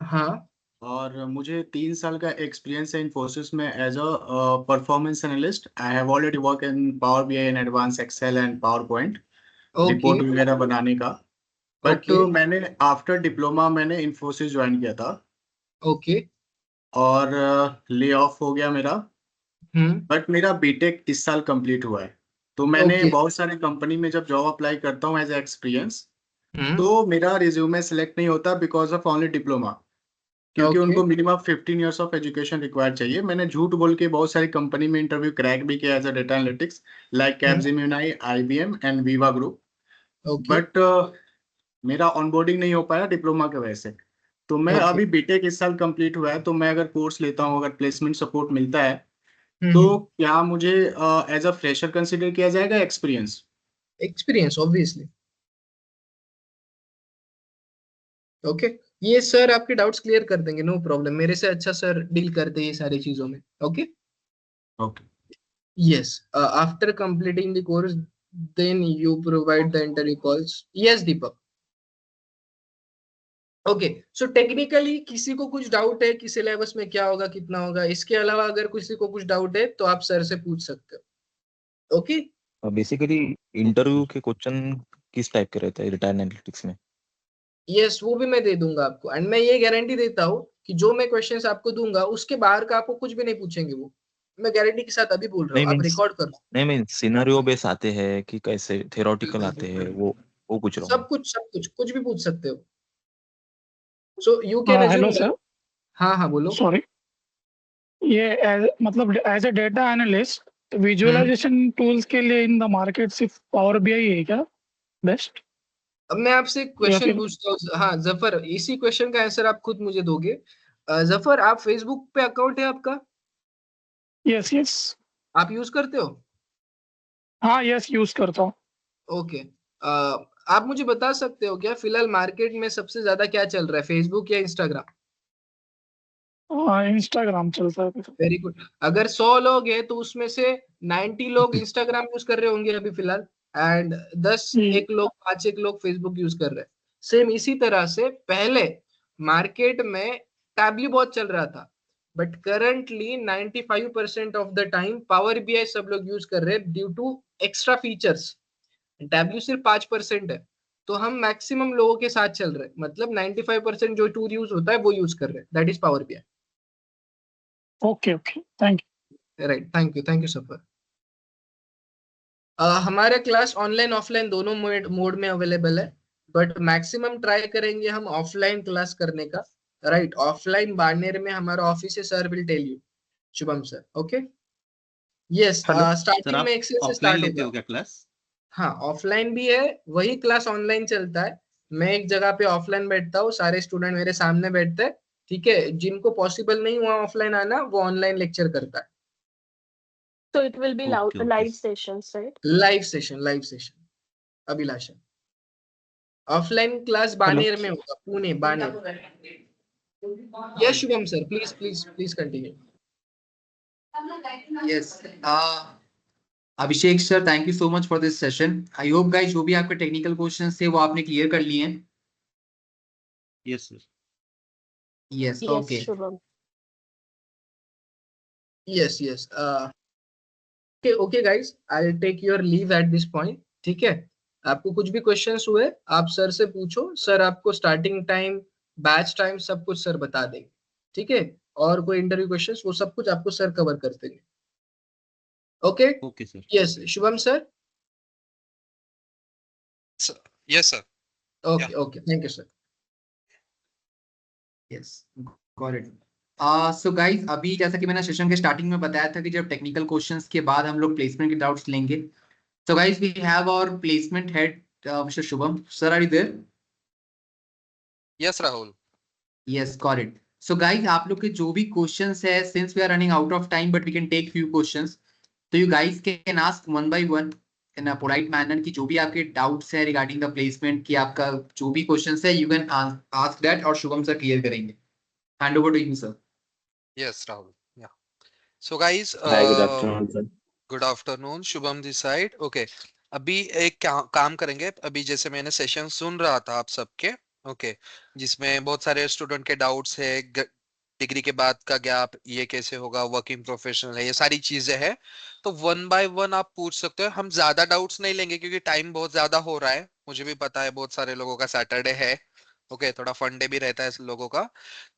D: हाँ,
O: और मुझे 3 साल का एक्सपीरियंस है इन्फोसिस में as a performance analyst. I have already work in power BI and advance Excel and power point
D: okay
O: report वगैरह बनाने का। बट
D: ओके
O: मैंने आफ्टर डिप्लोमा मैंने इन्फोसिस ज्वाइन किया था
D: ओके।
O: और ले ऑफ हो गया मेरा।
D: हम्म।
O: बट मेरा बीटेक इस साल कंप्लीट हुआ है, तो मैंने
D: ओके।
O: बहुत सारे कंपनी में जब जॉब अप्लाई करता हूँ एज एक्सपीरियंस,
D: हम्म।
O: तो मेरा रिज्यूमे सेलेक्ट नहीं होता बिकॉज ऑफ ओनली डिप्लोमा, क्योंकि
D: ओके।
O: उनको minimum 15 years of education required चाहिए। मैंने झूठ बोल के बहुत सारी कंपनी में इंटरव्यू क्रैक भी किया as a data analytics, like Capgemini, IBM and Viva group.
D: Okay
O: but मेरा ऑनबोर्डिंग नहीं हो पाया डिप्लोमा की वजह से। तो मैं
D: ओके।
O: अभी बीटेक इस साल कंप्लीट हुआ है, तो मैं अगर कोर्स लेता हूँ, अगर प्लेसमेंट सपोर्ट मिलता है, तो
D: हम्म।
O: क्या मुझे एज अ फ्रेशर कंसिडर किया जाएगा एक्सपीरियंस?
D: Experience obviously. ओके, ये सर आपके डाउट्स क्लियर कर देंगे, नो प्रॉब्लम, मेरे से अच्छा सर डील करते हैं ये सारी चीजों में। Okay.
O: Okay.
D: Yes, after completing the course then you provide the interview calls. Yes Deepak. Okay, so technically किसी को कुछ डाउट है कि सिलेबस में क्या होगा कितना होगा, इसके अलावा अगर किसी को कुछ डाउट है तो आप सर से पूछ सकते हो। ओके।
N: बेसिकली इंटरव्यू के क्वेश्चन किस टाइप के रहते हैं डेटा एनालिटिक्स में?
D: यस, वो भी मैं दे दूंगा आपको, एंड मैं ये गारंटी देता हूँ कि जो मैं क्वेश्चंस आपको दूंगा उसके बाहर का आपको कुछ भी नहीं पूछेंगे वो, मैं गारंटी के साथ अभी बोल रहा
N: नहीं
D: हूँ, आप
N: मीन्स
D: रिकॉर्ड करो।
N: नहीं मीन्स सिनेरियो बेस आते हैं कि कैसे थ्योरेटिकल आते हैं, वो पूछ रहा हूँ मैं।
D: सब कुछ भी पूछ सकते हो। सो यू कैन
M: हेलो
D: अज्यूम।
M: सर,
D: हाँ हाँ बोलो।
M: सॉरी, ये मतलब as a data analyst visualization tools के लिए इन द मार्केट सिर्फ पावर बीआई है क्या बेस्ट?
D: अब मैं आपसे एक
M: या
D: क्वेश्चन
M: फिर
D: पूछता हूँ, हाँ जफर, इसी क्वेश्चन का आंसर आप खुद मुझे दोगे। जफर, आप फेसबुक पे अकाउंट है आपका?
M: यस यस,
D: आप यूज करते हो?
M: हाँ यस यूज करता हूँ।
D: ओके। आप मुझे बता सकते हो क्या फिलहाल मार्केट में सबसे ज्यादा क्या चल रहा है, फेसबुक या इंस्टाग्राम?
M: इंस्टाग्राम चलता है।
D: Very good. अगर 100 लोग हैं तो उसमें से 90 लोग इंस्टाग्राम यूज कर रहे होंगे अभी फिलहाल, एंड 5 एक लोग फेसबुक यूज कर रहे हैं। सेम इसी तरह से पहले मार्केट में टैबली बहुत चल रहा था, but currently 95% of the time power BI सब लोग यूज कर रहे हैं due to extra features. Tableau सिर्फ 5% है, तो हम मैक्सिमम लोगों के साथ चल रहे हैं, मतलब 95% जो टूल यूज होता है वो यूज कर रहे हैं, that is power BI.
M: Okay okay, thank
D: right, thank you suffer. हमारा क्लास ऑनलाइन ऑफलाइन दोनों मोड में अवेलेबल है, बट मैक्सिमम ट्राई करेंगे हम ऑफलाइन क्लास करने का। राइट, ऑफलाइन बाड़मेर में हमारा ऑफिस है, sir will tell you, Shubham sir. Okay. Yes,
H: sir
D: starting
H: आप
D: में एक्सेल से
H: ऑफलाइन
D: स्टार्ट
H: लेते
D: होगा।
H: हो क्या क्लास?
D: हाँ, ऑफलाइन भी है, वही क्लास ऑनलाइन चलता है। मैं एक जगह पे ऑफलाइन बैठता हूँ, सारे स्टूडेंट मेरे सामने बैठते हैं, ठीक है, जिनको पॉसिबल नहीं हुआ ऑफलाइन आना वो ऑनलाइन लेक्चर करता है।
F: So it will be
H: okay okay
F: live sessions, right?
D: Live session Abhilasha. Offline class
M: hello.
D: Baner में होगा, Pune Baner. Yes Shubham sir, please please please continue.
A: Yes, Abhishek sir, thank you so much for this session. I hope guys जो भी आपके technical questions थे वो आपने clear कर लिए हैं।
H: Yes sir.
A: Yes,
F: Yes,
A: okay.
F: Shubham.
D: Yes okay guys, I will take your leave at this point. ठीक है, आपको कुछ भी क्वेश्चंस हुए आप सर से पूछो, सर आपको स्टार्टिंग टाइम, बैच टाइम सब कुछ सर बता देंगे। ठीक है, और कोई इंटरव्यू क्वेश्चंस वो सब कुछ आपको सर कवर कर देंगे। Okay,
H: okay sir.
D: Yes Shubham sir.
L: Yes sir.
D: Okay okay, thank you sir.
A: Yes, got it. So guys, अभी जैसा कि मैंने सेशन के स्टार्टिंग में बताया था कि जब टेक्निकल क्वेश्चंस के बाद हम लोग प्लेसमेंट के डाउट्स लेंगे। So guys, we have our placement head mister Shubham sir, are you there?
L: Yes Rahul.
A: Yes, got it. So guys, आप लोग के जो भी क्वेश्चंस है, since we are running out of time but we can take few questions, तो you guys can ask one by one in a polite manner कि जो भी आपके डाउट्स है रिगार्डिंग द प्लेसमेंट, कि आपका जो भी क्वेश्चंस है यू कैन आस्क दैट और शुभम सर क्लियर करेंगे। Hand over to you sir.
L: Yes Rahul. या so guys,
N: Hi, good afternoon, sir.
L: Good afternoon, Shubham this side. Okay, अभी एक काम करेंगे। अभी जैसे मैंने सेशन सुन रहा था आप सबके, ओके, जिसमें बहुत सारे स्टूडेंट के डाउट्स है, डिग्री के बाद का गैप ये कैसे होगा, वर्किंग प्रोफेशनल है, ये सारी चीजें हैं। तो वन बाय वन आप पूछ सकते हो। हम ज्यादा डाउट्स नहीं लेंगे क्योंकि टाइम बहुत ज्यादा हो रहा है। मुझे भी पता है बहुत सारे लोगों का सैटरडे है, ओके, थोड़ा फन डे भी रहता है लोगों का।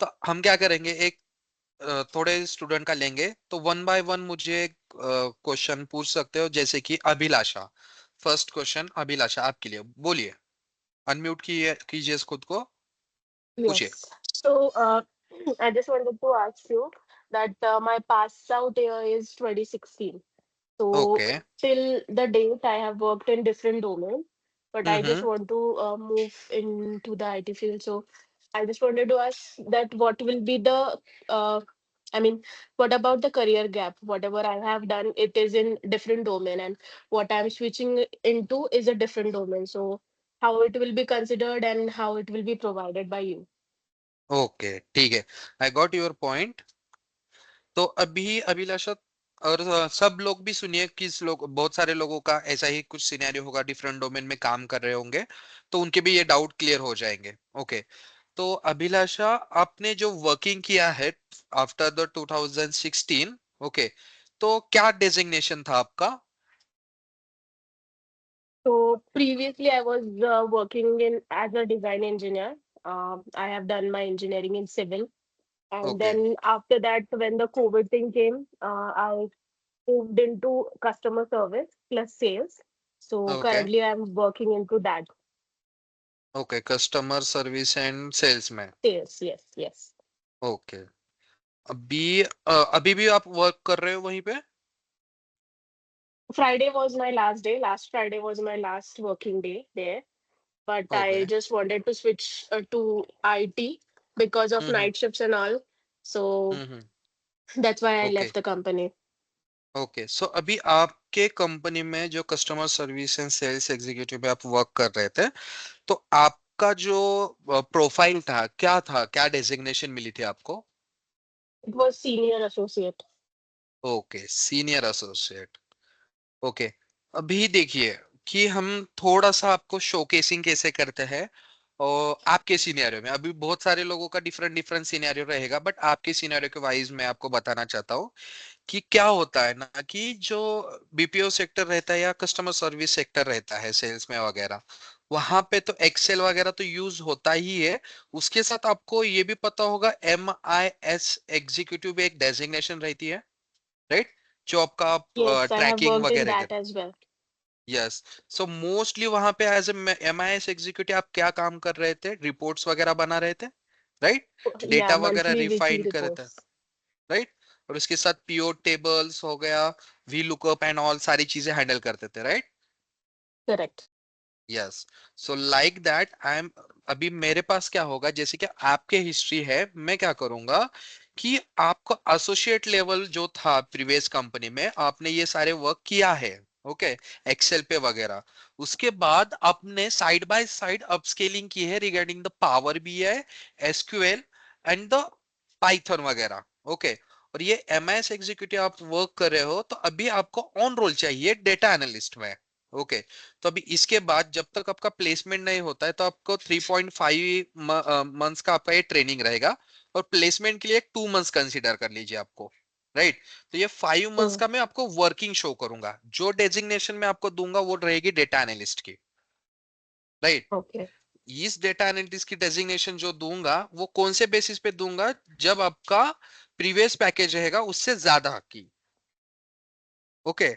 L: तो हम क्या करेंगे, एक थोड़े स्टूडेंट का लेंगे, तो वन बाय वन मुझे क्वेश्चन पूछ सकते हो। जैसे कि अभिलाषा, फर्स्ट क्वेश्चन अभिलाषा आपके लिए, बोलिए, अनम्यूट कीजिए खुद को, पूछिए।
F: Yes. So, I just wanted to ask you that my pass out year is 2016. So,
L: okay.
F: till the date, I have worked in different domains, but I just
L: hmm.
F: want to move into the IT field. So, I just wanted to ask that what will be the, I mean, what about the career gap? Whatever I have done, it is in different domain, and what I'm switching into is a different domain. So, how it will be considered and how it will be provided by you?
L: Okay ठीक है, I got your point. तो अभी अभिलाषा और सब लोग भी सुनिए, किस लोग, बहुत सारे लोगों का ऐसा ही कुछ सिनेरियो होगा, डिफरेंट डोमेन में काम कर रहे होंगे, तो उनके भी ये डाउट क्लियर हो जाएंगे। ओके, तो अभिलाषा, आपने जो वर्किंग किया है आफ्टर द 2016, ओके, तो क्या डेजिग्नेशन था आपका?
F: So previously, I was working in as a design engineer. I have done my engineering in civil, and
L: okay
F: then after that, when the COVID thing came, I moved into customer service plus sales. So
L: okay
F: currently, I'm working into that
L: okay, customer service and sales में।
F: sales. Yes, yes.
L: Okay, अभी भी आप work कर रहे हो वहीं पे?
F: Friday was my last day. Last Friday was my last working day there. But I
L: okay.
F: just wanted to switch to IT because of
L: hmm
F: night shifts and all. So
L: hmm.
F: that's why I
L: okay
F: left the company.
L: Okay, so अभी आपके कंपनी में जो customer service and sales executive में आप work कर रहे थे, तो आपका जो प्रोफाइल था, क्या डेजिग्नेशन मिली थी आपको?
F: It was senior associate.
L: Okay, senior associate. Okay, अभी देखिए कि हम थोड़ा सा आपको शोकेसिंग कैसे करते हैं। और आपके सिनेरियो में अभी बहुत सारे लोगों का डिफरेंट डिफरेंट सिनेरियो रहेगा, बट आपके सिनेरियो के वाइज मैं आपको बताना चाहता हूँ कि क्या होता है ना, कि जो बीपीओ सेक्टर रहता है या कस्टमर सर्विस सेक्टर रहता है सेल्स में वगैरह, वहां पे तो एक्सेल वगैरह तो यूज होता ही है। उसके साथ आपको ये भी पता होगा, MIS एग्जीक्यूटिव एक डेजिग्नेशन रहती है, राइट, जो आपका
F: Yes, I have
L: tracking
F: worked in
L: वगैरह
F: that
L: कर।
F: as well.
L: Yes, so mostly वहां पे एज MIS एग्जीक्यूटिव आप क्या काम कर रहे थे? रिपोर्ट्स वगैरह बना रहे थे, राइट,
F: Yeah,
L: डेटा वगैरह
F: monthly, weekly
L: रिफाइन कर रहे थे,
F: reports.
L: राइट, और उसके साथ पीओ टेबल्स हो गया, वी लुकअप एंड ऑल सारी चीजें हैंडल करते थे, right.
F: Correct.
L: Yes, so like that I am, अभी मेरे पास क्या होगा, जैसे कि आपके हिस्ट्री है, मैं क्या करूंगा कि आपको एसोसिएट लेवल जो था प्रीवियस कंपनी में, आपने ये सारे वर्क किया है, ओके, एक्सेल पे वगैरह। उसके बाद आपने साइड बाय साइड अपस्केलिंग की है regarding the power BI, SQL and the Python वगैरह, ओके। और ये एमआईएस एग्जीक्यूटिव आप वर्क कर रहे हो, तो अभी आपको ऑन रोल चाहिए डेटा एनालिस्ट में, ओके। तो अभी इसके बाद जब तक आपका प्लेसमेंट नहीं होता है, तो आपको 3.5 मंथ्स का आपका ये ट्रेनिंग रहेगा, और प्लेसमेंट के लिए 2 मंथ्स कंसीडर कर लीजिए आपको, राइट। तो ये 5 मंथ्स का मैं आपको वर्किंग शो करूंगा, जो डेजिग्नेशन मैं आपको दूंगा वो रहेगी डेटा एनालिस्ट की, राइट।
F: ओके
L: इस डेटा एनालिस्ट की डेजिग्नेशन जो दूंगा वो कौन से बेसिस पे दूंगा, जब आपका प्रीवियस पैकेज रहेगा उससे ज्यादा की, ओके